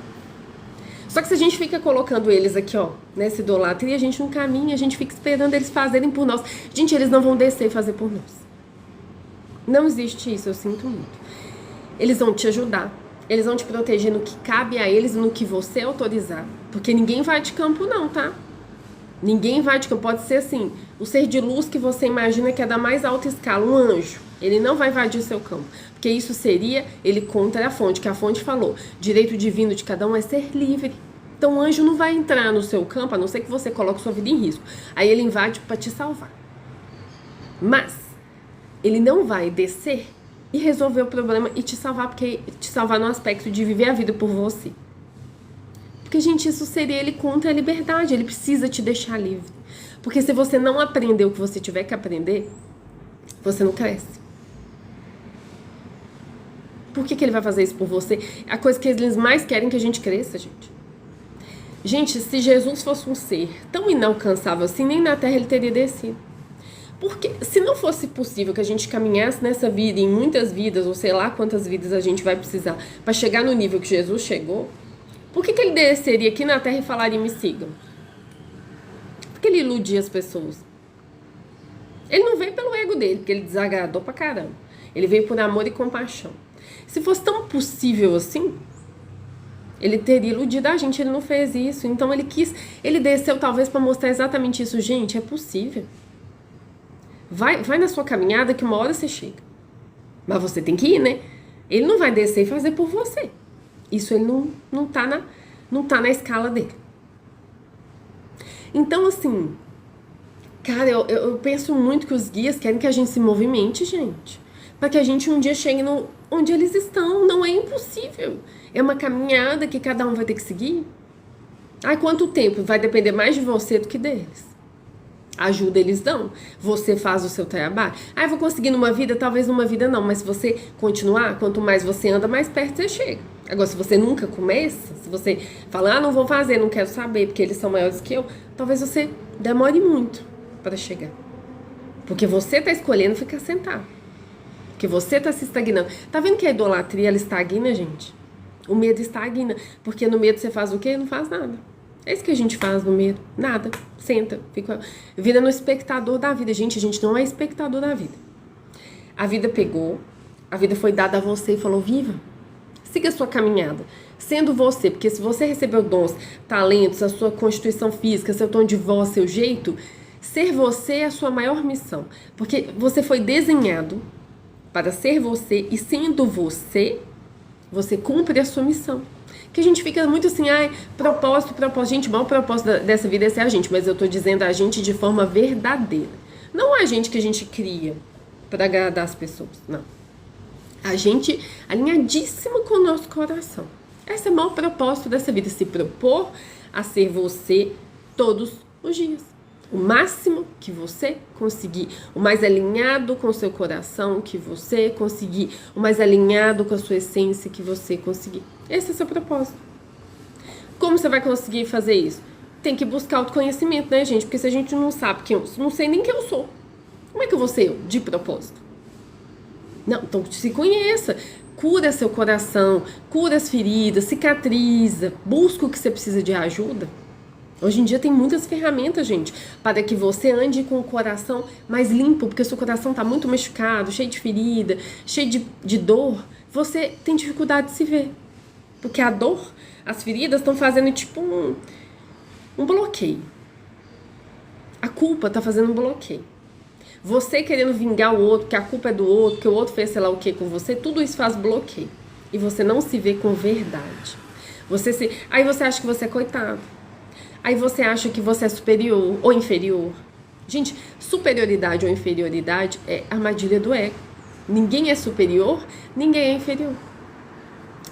Só que se a gente fica colocando eles aqui, ó, nessa idolatria, a gente não caminha, a gente fica esperando eles fazerem por nós. Gente, eles não vão descer e fazer por nós. Não existe isso, eu sinto muito. Eles vão te ajudar, eles vão te proteger no que cabe a eles e no que você autorizar. Porque ninguém vai de campo não, tá? Ninguém vai de campo, pode ser assim, o ser de luz que você imagina que é da mais alta escala, um anjo. Ele não vai invadir o seu campo, porque isso seria ele contra a fonte, que a fonte falou. Direito divino de cada um é ser livre. Então o anjo não vai entrar no seu campo, a não ser que você coloque sua vida em risco. Aí ele invade para te salvar. Mas ele não vai descer e resolver o problema e te salvar, porque te salvar no aspecto de viver a vida por você. Porque, gente, isso seria ele contra a liberdade. Ele precisa te deixar livre. Porque se você não aprender o que você tiver que aprender, você não cresce. Por que ele vai fazer isso por você? A coisa que eles mais querem é que a gente cresça, gente. Gente, se Jesus fosse um ser tão inalcançável assim, nem na Terra ele teria descido. Porque se não fosse possível que a gente caminhasse nessa vida, em muitas vidas, ou sei lá quantas vidas a gente vai precisar para chegar no nível que Jesus chegou, por que ele desceria aqui na terra e falaria: me sigam? Por que ele iludia as pessoas? Ele não veio pelo ego dele, porque ele desagradou pra caramba. Ele veio por amor e compaixão. Se fosse tão possível assim, ele teria iludido a gente, ele não fez isso. Então ele desceu talvez para mostrar exatamente isso. Gente, é possível. Vai na sua caminhada que uma hora você chega. Mas você tem que ir, né? Ele não vai descer e fazer por você. Isso ele não tá na escala dele. Então, assim, cara, eu penso muito que os guias querem que a gente se movimente, gente. Para que a gente um dia chegue onde eles estão. Não é impossível. É uma caminhada que cada um vai ter que seguir. Ai, quanto tempo? Vai depender mais de você do que deles. Ajuda eles dão. Você faz o seu trabalho. Ah, eu vou conseguir numa vida? Talvez numa vida não. Mas se você continuar, quanto mais você anda, mais perto você chega. Agora, se você nunca começa, se você fala: ah, não vou fazer, não quero saber, porque eles são maiores que eu, talvez você demore muito para chegar. Porque você tá escolhendo ficar sentado. Porque você tá se estagnando. Tá vendo que a idolatria, ela estagna, gente? O medo estagna. Porque no medo você faz o quê? Não faz nada. É isso que a gente faz no medo. Nada. Senta. Vira no espectador da vida. Gente, a gente não é espectador da vida. A vida pegou. A vida foi dada a você e falou: viva. Siga a sua caminhada. Sendo você. Porque se você recebeu dons, talentos, a sua constituição física, seu tom de voz, seu jeito, ser você é a sua maior missão. Porque você foi desenhado para ser você, e sendo você, você cumpre a sua missão. Que a gente fica muito assim: ai, propósito. Gente, o maior propósito dessa vida é ser a gente. Mas eu tô dizendo a gente de forma verdadeira. Não a gente que a gente cria para agradar as pessoas, não. A gente alinhadíssimo com o nosso coração. Esse é o maior propósito dessa vida: se propor a ser você todos os dias. O máximo que você conseguir, o mais alinhado com o seu coração que você conseguir, o mais alinhado com a sua essência que você conseguir. Esse é o seu propósito. Como você vai conseguir fazer isso? Tem que buscar autoconhecimento, né, gente? Porque se a gente não sabe quem eu sou, não sei nem quem eu sou, como é que eu vou ser eu, de propósito? Não, então se conheça. Cura seu coração, cura as feridas, cicatriza, busca o que você precisa de ajuda. Hoje em dia tem muitas ferramentas, gente, para que você ande com o coração mais limpo, porque seu coração está muito machucado, cheio de ferida, cheio de dor. Você tem dificuldade de se ver, porque a dor, as feridas estão fazendo tipo um bloqueio. A culpa está fazendo um bloqueio. Você querendo vingar o outro, que a culpa é do outro, que o outro fez sei lá o que com você, tudo isso faz bloqueio. E você não se vê com verdade. Aí você acha que você é coitado. Aí você acha que você é superior ou inferior. Gente, superioridade ou inferioridade é armadilha do ego. Ninguém é superior, ninguém é inferior.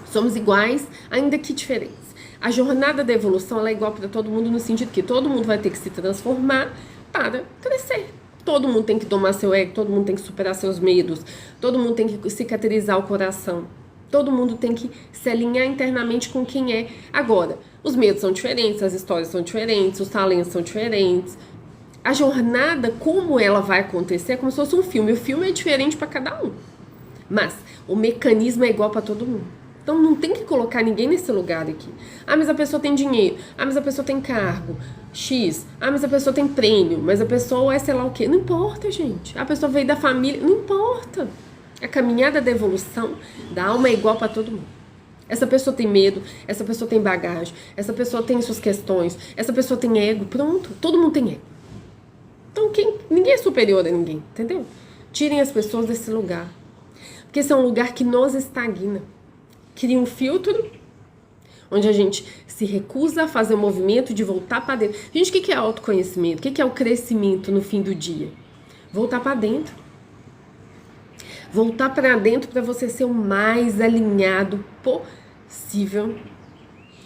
Somos iguais, ainda que diferentes. A jornada da evolução ela é igual para todo mundo no sentido que todo mundo vai ter que se transformar para crescer. Todo mundo tem que domar seu ego, todo mundo tem que superar seus medos, todo mundo tem que cicatrizar o coração. Todo mundo tem que se alinhar internamente com quem é. Agora, os medos são diferentes, as histórias são diferentes, os talentos são diferentes. A jornada, como ela vai acontecer, é como se fosse um filme. O filme é diferente para cada um. Mas o mecanismo é igual para todo mundo. Então não tem que colocar ninguém nesse lugar aqui. Ah, mas a pessoa tem dinheiro. Ah, mas a pessoa tem cargo. X. Ah, mas a pessoa tem prêmio. Mas a pessoa é sei lá o quê. Não importa, gente. A pessoa veio da família. Não importa. A caminhada da evolução da alma é igual para todo mundo. Essa pessoa tem medo, essa pessoa tem bagagem, essa pessoa tem suas questões, essa pessoa tem ego, pronto, todo mundo tem ego. Então ninguém é superior a ninguém, entendeu? Tirem as pessoas desse lugar. Porque esse é um lugar que nos estagna. Cria um filtro onde a gente se recusa a fazer o movimento de voltar para dentro. Gente, o que é autoconhecimento? O que é o crescimento no fim do dia? Voltar para dentro. Voltar para dentro para você ser o mais alinhado possível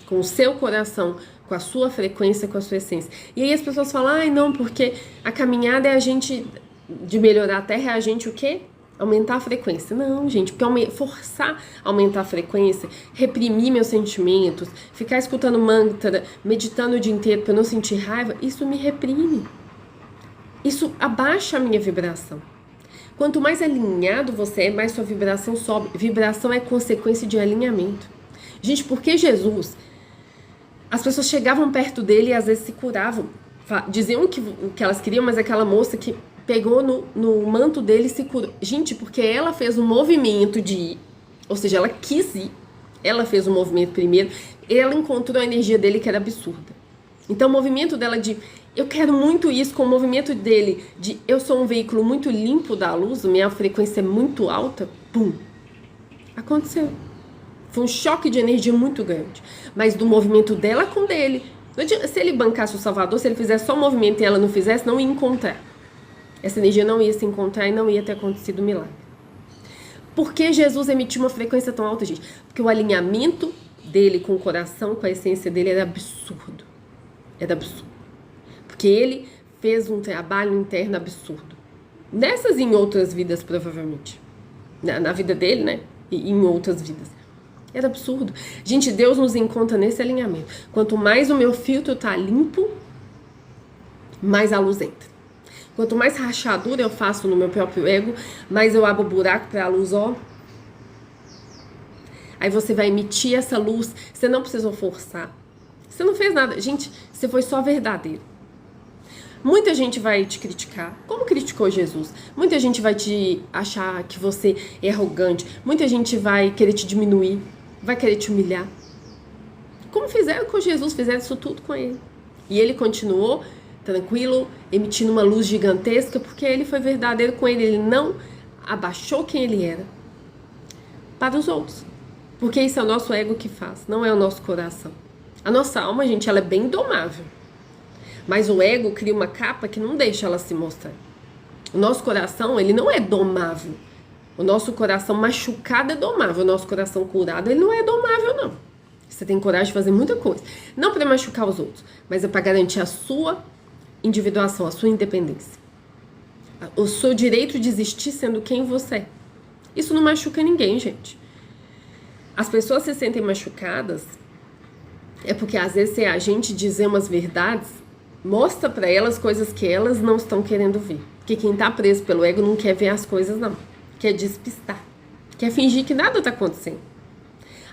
com o seu coração, com a sua frequência, com a sua essência. E aí as pessoas falam: ai, não, porque a caminhada é a gente, de melhorar a Terra, é a gente o quê? Aumentar a frequência. Não, gente, porque forçar a aumentar a frequência, reprimir meus sentimentos, ficar escutando mantra, meditando o dia inteiro para não sentir raiva, isso me reprime. isso abaixa a minha vibração. Quanto mais alinhado você é, mais sua vibração sobe. Vibração é consequência de alinhamento. Gente, porque Jesus, as pessoas chegavam perto dele e às vezes se curavam. Diziam o que elas queriam, mas aquela moça que pegou no manto dele e se curou. Gente, porque ela fez um movimento de ir, ou seja, ela quis ir, ela fez o movimento primeiro, ela encontrou a energia dele que era absurda. Então o movimento dela de eu quero muito isso, com o movimento dele de eu sou um veículo muito limpo da luz, minha frequência é muito alta, pum, aconteceu. Foi um choque de energia muito grande, mas do movimento dela com dele. Se ele bancasse o Salvador, se ele fizesse só o movimento e ela não fizesse, não ia encontrar. Essa energia não ia se encontrar e não ia ter acontecido o milagre. Por que Jesus emitiu uma frequência tão alta, gente? Porque o alinhamento dele com o coração, com a essência dele, era absurdo. Era absurdo. Porque ele fez um trabalho interno absurdo. Nessas e em outras vidas, provavelmente. Na vida dele, né? E em outras vidas. Era absurdo. Gente, Deus nos encontra nesse alinhamento. Quanto mais o meu filtro tá limpo, mais a luz entra. Quanto mais rachadura eu faço no meu próprio ego, mais eu abro buraco pra luz, ó. Aí você vai emitir essa luz. Você não precisou forçar. Você não fez nada. Gente, você foi só verdadeiro. Muita gente vai te criticar, como criticou Jesus. Muita gente vai te achar que você é arrogante. Muita gente vai querer te diminuir, vai querer te humilhar. Como fizeram com Jesus, fizeram isso tudo com ele. E ele continuou tranquilo, emitindo uma luz gigantesca, porque ele foi verdadeiro com ele. Ele não abaixou quem ele era para os outros. Porque isso é o nosso ego que faz, não é o nosso coração. A nossa alma, gente, ela é bem domável. Mas o ego cria uma capa que não deixa ela se mostrar. O nosso coração, ele não é domável. O nosso coração machucado é domável. O nosso coração curado, ele não é domável, não. Você tem coragem de fazer muita coisa. Não para machucar os outros, mas é para garantir a sua individuação, a sua independência. O seu direito de existir sendo quem você é. Isso não machuca ninguém, gente. As pessoas se sentem machucadas é porque às vezes é a gente dizer umas verdades, mostra pra elas coisas que elas não estão querendo ver. Porque quem tá preso pelo ego não quer ver as coisas, não. Quer despistar. Quer fingir que nada tá acontecendo.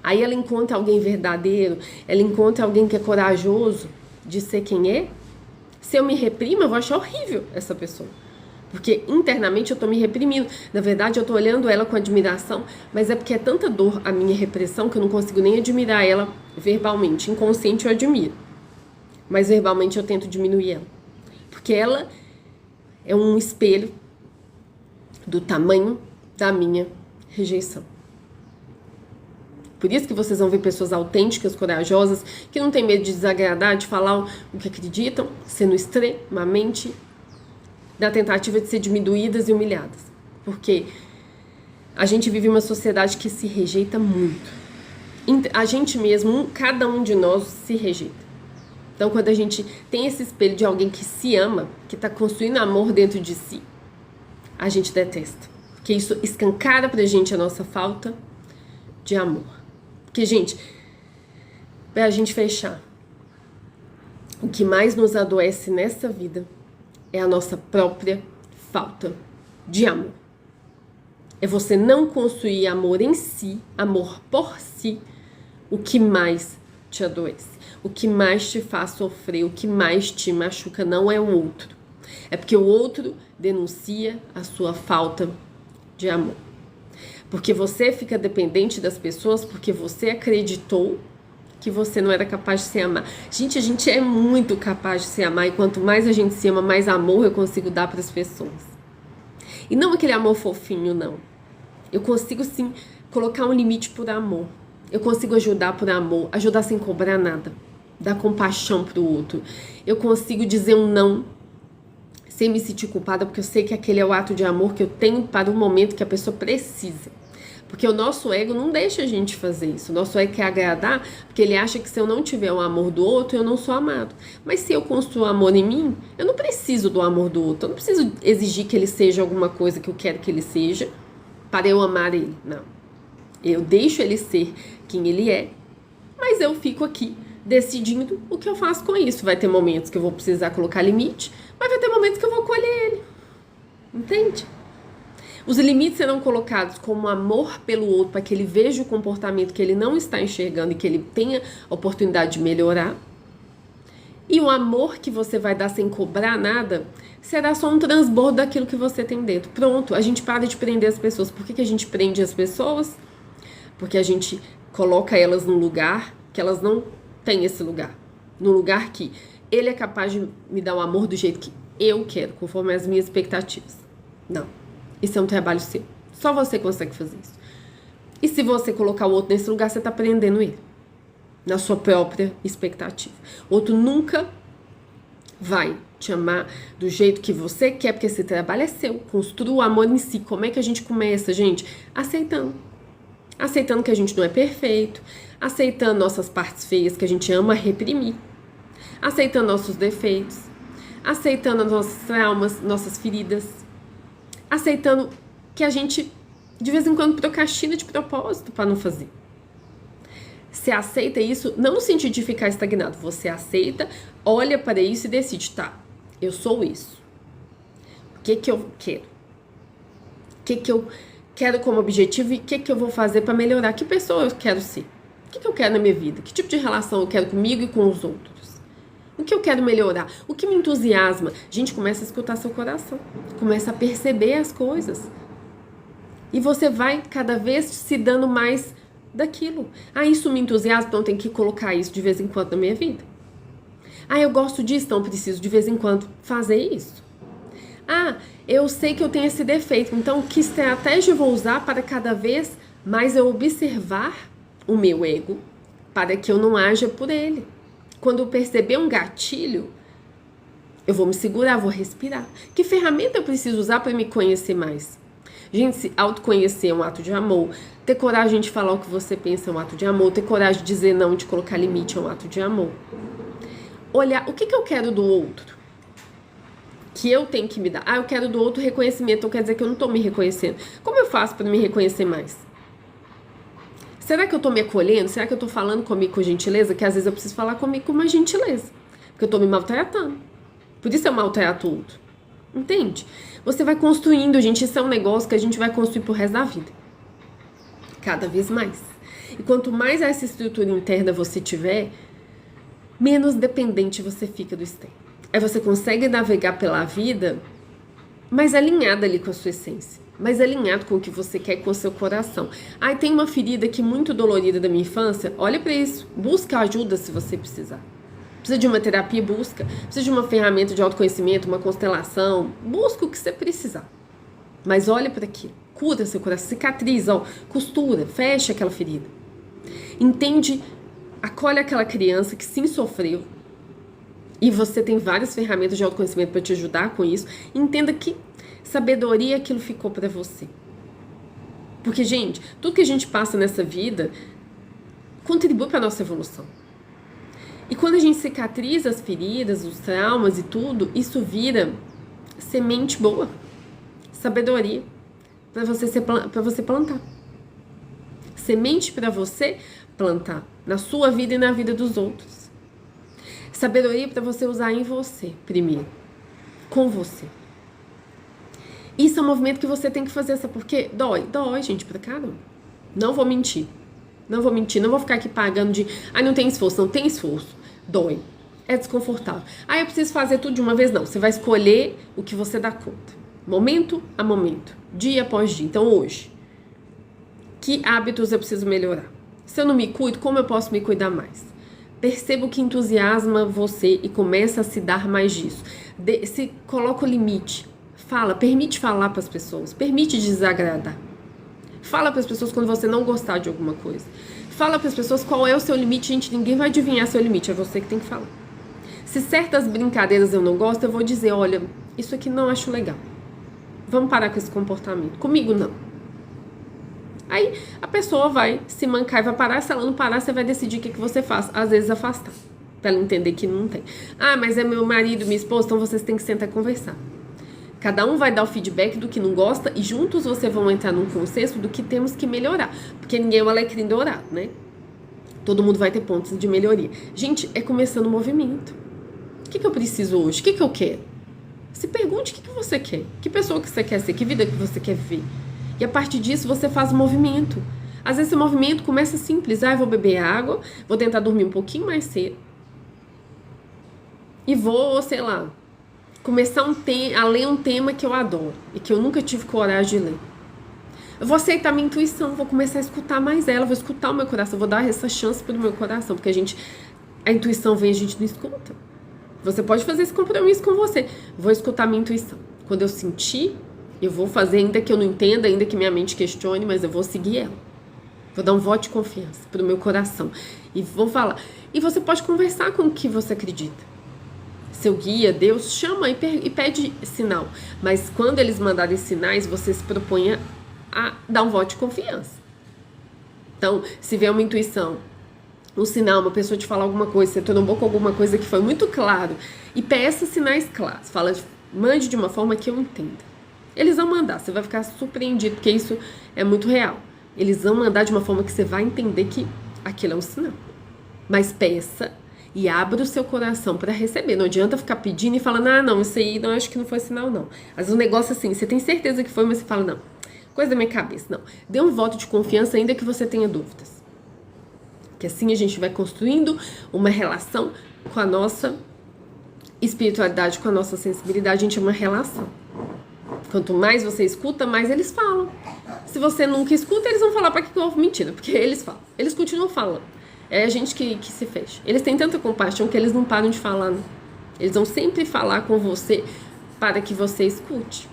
Aí ela encontra alguém verdadeiro, ela encontra alguém que é corajoso de ser quem é. Se eu me reprimo, eu vou achar horrível essa pessoa. Porque internamente eu tô me reprimindo. Na verdade, eu tô olhando ela com admiração, mas é porque é tanta dor a minha repressão que eu não consigo nem admirar ela verbalmente. Inconsciente eu admiro. Mas verbalmente eu tento diminuir ela. Porque ela é um espelho do tamanho da minha rejeição. Por isso que vocês vão ver pessoas autênticas, corajosas, que não têm medo de desagradar, de falar o que acreditam, sendo extremamente na tentativa de ser diminuídas e humilhadas. Porque a gente vive uma sociedade que se rejeita muito. A gente mesmo, cada um de nós se rejeita. Então, quando a gente tem esse espelho de alguém que se ama, que está construindo amor dentro de si, a gente detesta. Porque isso escancara pra gente a nossa falta de amor. Porque, gente, pra gente fechar, o que mais nos adoece nessa vida é a nossa própria falta de amor. É você não construir amor em si, amor por si, o que mais te adoece. O que mais te faz sofrer, o que mais te machuca não é o outro. É porque o outro denuncia a sua falta de amor. Porque você fica dependente das pessoas porque você acreditou que você não era capaz de se amar. Gente, a gente é muito capaz de se amar e quanto mais a gente se ama, mais amor eu consigo dar para as pessoas. E não aquele amor fofinho, não. Eu consigo sim colocar um limite por amor. Eu consigo ajudar por amor, ajudar sem cobrar nada. Dar compaixão pro outro. Eu consigo dizer um não sem me sentir culpada, porque eu sei que aquele é o ato de amor que eu tenho para o momento que a pessoa precisa. Porque o nosso ego não deixa a gente fazer isso. O nosso ego quer agradar, porque ele acha que se eu não tiver o amor do outro, eu não sou amado. Mas se eu construo amor em mim, eu não preciso do amor do outro. Eu não preciso exigir que ele seja alguma coisa que eu quero que ele seja para eu amar ele. Não. Eu deixo ele ser quem ele é, mas eu fico aqui decidindo o que eu faço com isso. Vai ter momentos que eu vou precisar colocar limite, mas vai ter momentos que eu vou colher ele. Entende? Os limites serão colocados como amor pelo outro, para que ele veja o comportamento que ele não está enxergando e que ele tenha a oportunidade de melhorar. E o amor que você vai dar sem cobrar nada será só um transbordo daquilo que você tem dentro. Pronto, a gente para de prender as pessoas. Por que a gente prende as pessoas? Porque a gente coloca elas num lugar que elas não têm esse lugar. Num lugar que ele é capaz de me dar o amor do jeito que eu quero, conforme as minhas expectativas. Não. Isso é um trabalho seu. Só você consegue fazer isso. E se você colocar o outro nesse lugar, você está prendendo ele. Na sua própria expectativa. O outro nunca vai te amar do jeito que você quer, porque esse trabalho é seu. Construa o amor em si. Como é que a gente começa, gente? Aceitando. Aceitando que a gente não é perfeito. Aceitando nossas partes feias que a gente ama reprimir. Aceitando nossos defeitos. Aceitando nossos traumas, nossas feridas. Aceitando que a gente, de vez em quando, procrastina de propósito para não fazer. Você aceita isso, não no sentido de ficar estagnado. Você aceita, olha para isso e decide, tá, eu sou isso. O que eu quero? O que eu quero como objetivo e o que eu vou fazer para melhorar? Que pessoa eu quero ser? O que eu quero na minha vida? Que tipo de relação eu quero comigo e com os outros? O que eu quero melhorar? O que me entusiasma? Gente, começa a escutar seu coração. Começa a perceber as coisas. E você vai cada vez se dando mais daquilo. Ah, isso me entusiasma, então tem que colocar isso de vez em quando na minha vida. Ah, eu gosto disso, então preciso de vez em quando fazer isso. Ah, eu sei que eu tenho esse defeito, então que estratégia eu vou usar para cada vez mais eu observar o meu ego, para que eu não haja por ele. Quando eu perceber um gatilho, eu vou me segurar, vou respirar. Que ferramenta eu preciso usar para me conhecer mais? Gente, se autoconhecer é um ato de amor. Ter coragem de falar o que você pensa é um ato de amor. Ter coragem de dizer não, de colocar limite é um ato de amor. Olhar, o que eu quero do outro? Que eu tenho que me dar. Ah, eu quero do outro reconhecimento. Então quer dizer que eu não estou me reconhecendo. Como eu faço para me reconhecer mais? Será que eu tô me acolhendo? Será que eu tô falando comigo com gentileza? Que às vezes eu preciso falar comigo com uma gentileza. Porque eu tô me maltratando. Por isso eu maltrato o outro. Entende? Você vai construindo, gente. Isso é um negócio que a gente vai construir pro resto da vida. Cada vez mais. E quanto mais essa estrutura interna você tiver, menos dependente você fica do externo. Aí você consegue navegar pela vida mais alinhada ali com a sua essência. Mais alinhado com o que você quer, com o seu coração. Ai, tem uma ferida aqui muito dolorida da minha infância. Olha pra isso. Busca ajuda se você precisar. Precisa de uma terapia? Busca. Precisa de uma ferramenta de autoconhecimento, uma constelação? Busca o que você precisar. Mas olha para aquilo. Cura seu coração. Cicatriza, ó. Costura. Fecha aquela ferida. Entende. Acolhe aquela criança que sim sofreu. E você tem várias ferramentas de autoconhecimento para te ajudar com isso. Entenda que sabedoria aquilo ficou para você. Porque, gente, tudo que a gente passa nessa vida contribui para nossa evolução. E quando a gente cicatriza as feridas, os traumas e tudo, isso vira semente boa, sabedoria para você plantar. Semente para você plantar na sua vida e na vida dos outros. Sabedoria para você usar em você primeiro, com você. Isso é um movimento que você tem que fazer, sabe por quê? Dói, gente, pra caramba. Não vou mentir. Não vou ficar aqui pagando de, não tem esforço, não tem esforço. Dói. É desconfortável. Eu preciso fazer tudo de uma vez, não. Você vai escolher o que você dá conta. Momento a momento. Dia após dia. Então, hoje, que hábitos eu preciso melhorar? Se eu não me cuido, como eu posso me cuidar mais? Perceba o que entusiasma você e começa a se dar mais disso. Se coloca o limite. Fala, permite falar para as pessoas, permite desagradar. Fala para as pessoas quando você não gostar de alguma coisa. Fala para as pessoas qual é o seu limite, gente, ninguém vai adivinhar seu limite, é você que tem que falar. Se certas brincadeiras eu não gosto, eu vou dizer, olha, isso aqui não acho legal. Vamos parar com esse comportamento. Comigo não. Aí a pessoa vai se mancar e vai parar, se ela não parar, você vai decidir o que você faz. Às vezes afastar, para ela entender que não tem. Mas é meu marido, minha esposa, então vocês têm que sentar e conversar. Cada um vai dar o feedback do que não gosta e juntos vocês vão entrar num consenso do que temos que melhorar. Porque ninguém é um alecrim dourado, né? Todo mundo vai ter pontos de melhoria. Gente, é começando o movimento. O que eu preciso hoje? O que eu quero? Se pergunte o que você quer. Que pessoa que você quer ser? Que vida que você quer viver? E a partir disso você faz movimento. Às vezes esse movimento começa simples. Eu vou beber água, vou tentar dormir um pouquinho mais cedo. E vou, sei lá, começar a ler um tema que eu adoro e que eu nunca tive coragem de ler. Eu vou aceitar minha intuição, vou começar a escutar mais ela, vou escutar o meu coração, vou dar essa chance pro meu coração, porque a intuição vem e a gente não escuta. Você pode fazer esse compromisso com você. Vou escutar minha intuição. Quando eu sentir, eu vou fazer, ainda que eu não entenda, ainda que minha mente questione, mas eu vou seguir ela. Vou dar um voto de confiança pro meu coração. E vou falar. E você pode conversar com o que você acredita. Seu guia, Deus, chama e pede sinal. Mas quando eles mandarem sinais, você se proponha a dar um voto de confiança. Então, se vier uma intuição, um sinal, uma pessoa te falar alguma coisa, você trombou com alguma coisa que foi muito claro, e peça sinais claros. Mande de uma forma que eu entenda. Eles vão mandar, você vai ficar surpreendido, porque isso é muito real. Eles vão mandar de uma forma que você vai entender que aquilo é um sinal. Mas peça e abra o seu coração para receber. Não adianta ficar pedindo e falando, não, isso aí não, acho que não foi sinal, não. Às vezes um negócio assim, você tem certeza que foi, mas você fala, não, coisa da minha cabeça, não. Dê um voto de confiança ainda que você tenha dúvidas. Que assim a gente vai construindo uma relação com a nossa espiritualidade, com a nossa sensibilidade. A gente é uma relação. Quanto mais você escuta, mais eles falam. Se você nunca escuta, eles vão falar para que eu ouvo mentira, porque eles falam. Eles continuam falando. É a gente que se fecha. Eles têm tanta compaixão que eles não param de falar, não. Eles vão sempre falar com você para que você escute.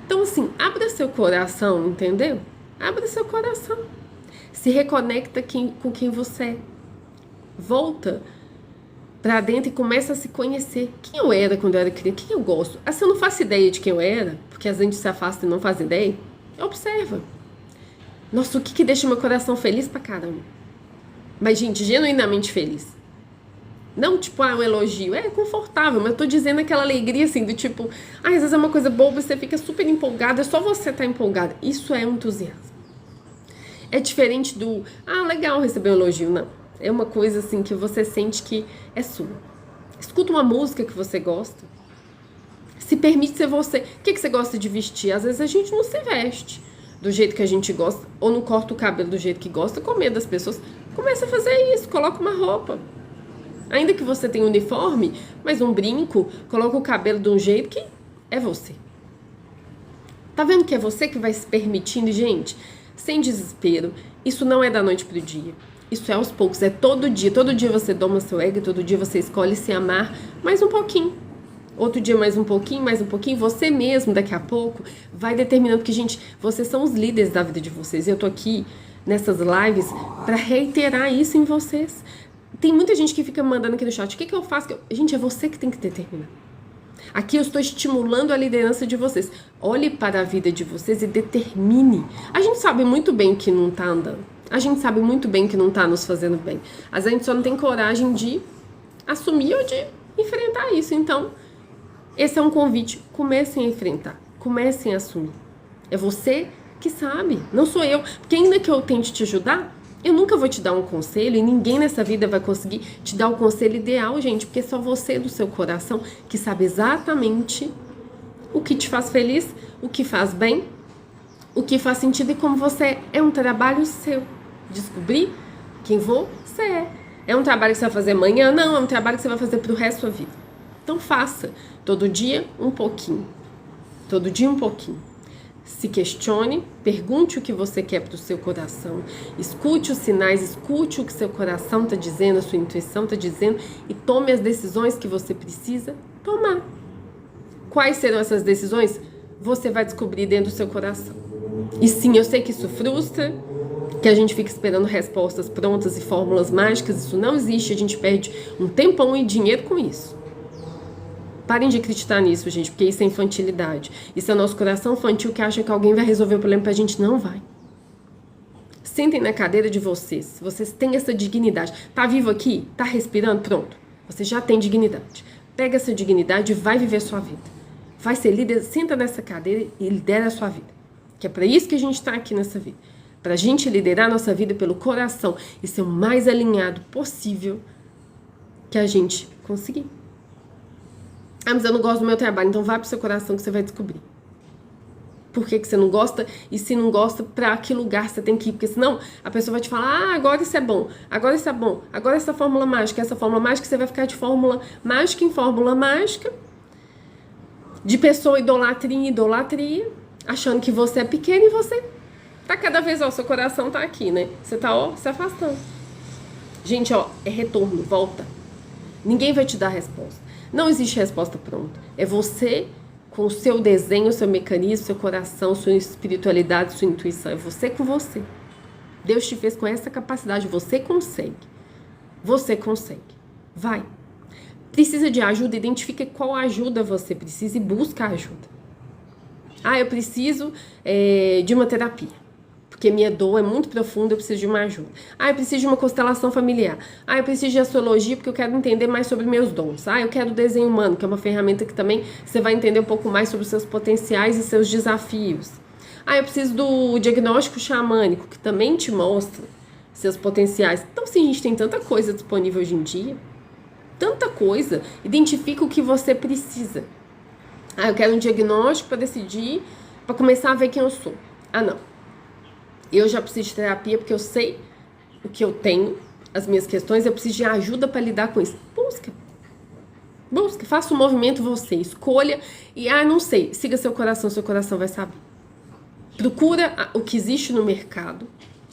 Então, assim, abra seu coração, entendeu? Abra seu coração. Se reconecta com quem você é. Volta pra dentro e começa a se conhecer. Quem eu era quando eu era criança? Quem eu gosto? Se eu não faço ideia de quem eu era, porque a gente se afasta e não faz ideia, observa. Nossa, o que deixa meu coração feliz pra caramba? Mas, gente, genuinamente feliz. Não, tipo, um elogio. É confortável, mas eu tô dizendo aquela alegria, assim, do tipo... às vezes é uma coisa boba, você fica super empolgado, é só você tá empolgado. Isso é entusiasmo. É diferente do... legal receber um elogio, não. É uma coisa, assim, que você sente que é sua. Escuta uma música que você gosta. Se permite ser você. O que você gosta de vestir? Às vezes a gente não se veste do jeito que a gente gosta, ou não corta o cabelo do jeito que gosta, com medo das pessoas. Começa a fazer isso, coloca uma roupa. Ainda que você tenha um uniforme, mas um brinco, coloca o cabelo de um jeito que é você. Tá vendo que é você que vai se permitindo, gente? Sem desespero. Isso não é da noite pro dia. Isso é aos poucos, é todo dia. Todo dia você doma seu ego, todo dia você escolhe se amar mais um pouquinho. Outro dia mais um pouquinho, mais um pouquinho. Você mesmo, daqui a pouco, vai determinando. Porque, gente, vocês são os líderes da vida de vocês. E eu tô aqui nessas lives para reiterar isso em vocês. Tem muita gente que fica mandando aqui no chat. O que eu faço? Gente, é você que tem que determinar. Aqui eu estou estimulando a liderança de vocês. Olhe para a vida de vocês e determine. A gente sabe muito bem que não tá andando. A gente sabe muito bem que não tá nos fazendo bem. Às vezes a gente só não tem coragem de assumir ou de enfrentar isso. Então, esse é um convite. Comecem a enfrentar. Comecem a assumir. É você que sabe. Não sou eu. Porque ainda que eu tente te ajudar, eu nunca vou te dar um conselho e ninguém nessa vida vai conseguir te dar o conselho ideal, gente. Porque é só você do seu coração que sabe exatamente o que te faz feliz, o que faz bem, o que faz sentido e como você é um trabalho seu. Descobrir quem você é. É um trabalho que você vai fazer amanhã? Não, é um trabalho que você vai fazer pro resto da sua vida. Então faça. Todo dia um pouquinho. Todo dia um pouquinho. Se questione, pergunte o que você quer pro seu coração. Escute os sinais, escute o que seu coração está dizendo, a sua intuição está dizendo e tome as decisões que você precisa tomar. Quais serão essas decisões? Você vai descobrir dentro do seu coração. E sim, eu sei que isso frustra, que a gente fica esperando respostas prontas e fórmulas mágicas. Isso não existe, a gente perde um tempão e dinheiro com isso. Parem de acreditar nisso, gente, porque isso é infantilidade. Isso é o nosso coração infantil que acha que alguém vai resolver o problema pra gente. Não vai. Sentem na cadeira de vocês. Vocês têm essa dignidade. Tá vivo aqui? Tá respirando? Pronto. Você já tem dignidade. Pega essa dignidade e vai viver sua vida. Vai ser líder, senta nessa cadeira e lidera a sua vida. Que é pra isso que a gente tá aqui nessa vida. Pra gente liderar a nossa vida pelo coração e ser o mais alinhado possível que a gente conseguir. Ah, mas eu não gosto do meu trabalho. Então vai pro seu coração que você vai descobrir. Por que você não gosta? E se não gosta, pra que lugar você tem que ir? Porque senão a pessoa vai te falar, ah, agora isso é bom, agora isso é bom, agora essa fórmula mágica, você vai ficar de fórmula mágica em fórmula mágica, de pessoa idolatria em idolatria, achando que você é pequeno e você tá cada vez, ó, seu coração tá aqui, né? Você tá, ó, se afastando. Gente, ó, é retorno, volta. Ninguém vai te dar resposta. Não existe resposta pronta. É você com o seu desenho, seu mecanismo, seu coração, sua espiritualidade, sua intuição. É você com você. Deus te fez com essa capacidade. Você consegue. Você consegue. Vai. Precisa de ajuda? Identifique qual ajuda você precisa e busca ajuda. Ah, eu preciso de uma terapia. Porque minha dor é muito profunda, eu preciso de uma ajuda. Ah, eu preciso de uma constelação familiar. Ah, eu preciso de astrologia porque eu quero entender mais sobre meus dons. Ah, eu quero desenho humano, que é uma ferramenta que também você vai entender um pouco mais sobre os seus potenciais e seus desafios. Ah, eu preciso do diagnóstico xamânico, que também te mostra seus potenciais. Então, sim, a gente tem tanta coisa disponível hoje em dia. Tanta coisa. Identifica o que você precisa. Ah, eu quero um diagnóstico para decidir, para começar a ver quem eu sou. Ah, não. Eu já preciso de terapia porque eu sei o que eu tenho, as minhas questões, eu preciso de ajuda para lidar com isso. Busca. Busca, faça um movimento você, escolha e, não sei, siga seu coração vai saber. Procura o que existe no mercado,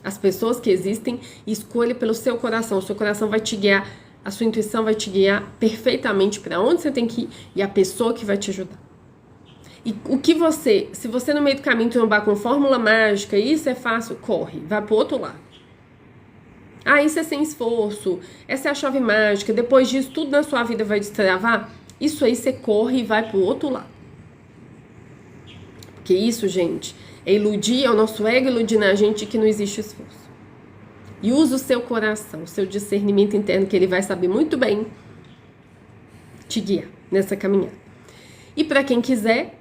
as pessoas que existem e escolha pelo seu coração. O seu coração vai te guiar, a sua intuição vai te guiar perfeitamente para onde você tem que ir e a pessoa que vai te ajudar. E o que se você no meio do caminho trombar com fórmula mágica, isso é fácil, corre, vai pro outro lado. Ah, isso é sem esforço, essa é a chave mágica, depois disso tudo na sua vida vai destravar, isso aí você corre e vai pro outro lado. Porque isso, gente, é iludir, é o nosso ego iludindo a gente que não existe esforço. E usa o seu coração, o seu discernimento interno, que ele vai saber muito bem te guiar nessa caminhada. E para quem quiser,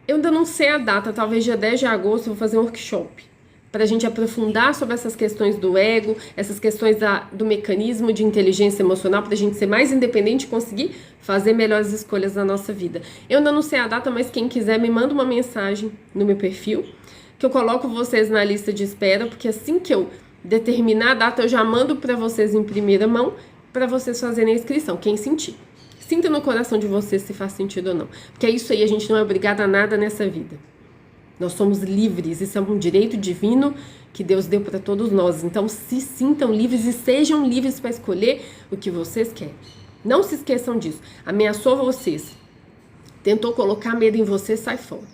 eu ainda não sei a data, talvez dia 10 de agosto eu vou fazer um workshop para a gente aprofundar sobre essas questões do ego, essas questões do mecanismo de inteligência emocional, para a gente ser mais independente e conseguir fazer melhores escolhas na nossa vida. Eu ainda não sei a data, mas quem quiser me manda uma mensagem no meu perfil, que eu coloco vocês na lista de espera, porque assim que eu determinar a data, eu já mando para vocês em primeira mão, para vocês fazerem a inscrição, quem sentir. Sinta no coração de vocês se faz sentido ou não. Porque é isso aí, a gente não é obrigada a nada nessa vida. Nós somos livres, isso é um direito divino que Deus deu para todos nós. Então se sintam livres e sejam livres para escolher o que vocês querem. Não se esqueçam disso. Ameaçou vocês, tentou colocar medo em vocês, sai fora.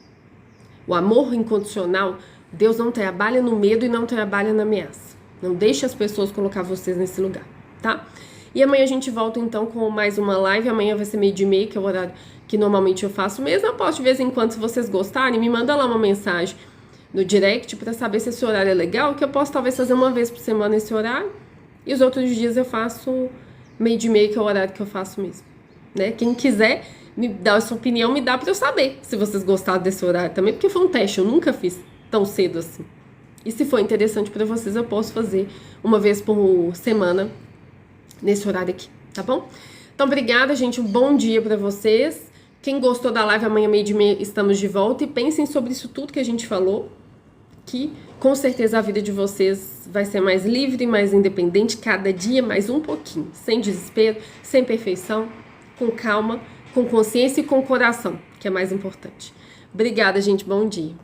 O amor incondicional, Deus não trabalha no medo e não trabalha na ameaça. Não deixe as pessoas colocar vocês nesse lugar, tá? E amanhã a gente volta então com mais uma live. Amanhã vai ser 12h30, que é o horário que normalmente eu faço mesmo. Eu posto de vez em quando, se vocês gostarem, me manda lá uma mensagem no direct para saber se esse horário é legal, que eu posso talvez fazer uma vez por semana esse horário. E os outros dias eu faço 12h30, que é o horário que eu faço mesmo, né? Quem quiser me dar a sua opinião, me dá para eu saber se vocês gostaram desse horário também, porque foi um teste, eu nunca fiz tão cedo assim. E se for interessante para vocês, eu posso fazer uma vez por semana nesse horário aqui, tá bom? Então, obrigada, gente. Um bom dia pra vocês. Quem gostou da live, amanhã 12h30 estamos de volta. E pensem sobre isso tudo que a gente falou, que com certeza a vida de vocês vai ser mais livre, mais independente, cada dia mais um pouquinho. Sem desespero, sem perfeição, com calma, com consciência e com coração, que é mais importante. Obrigada, gente. Bom dia.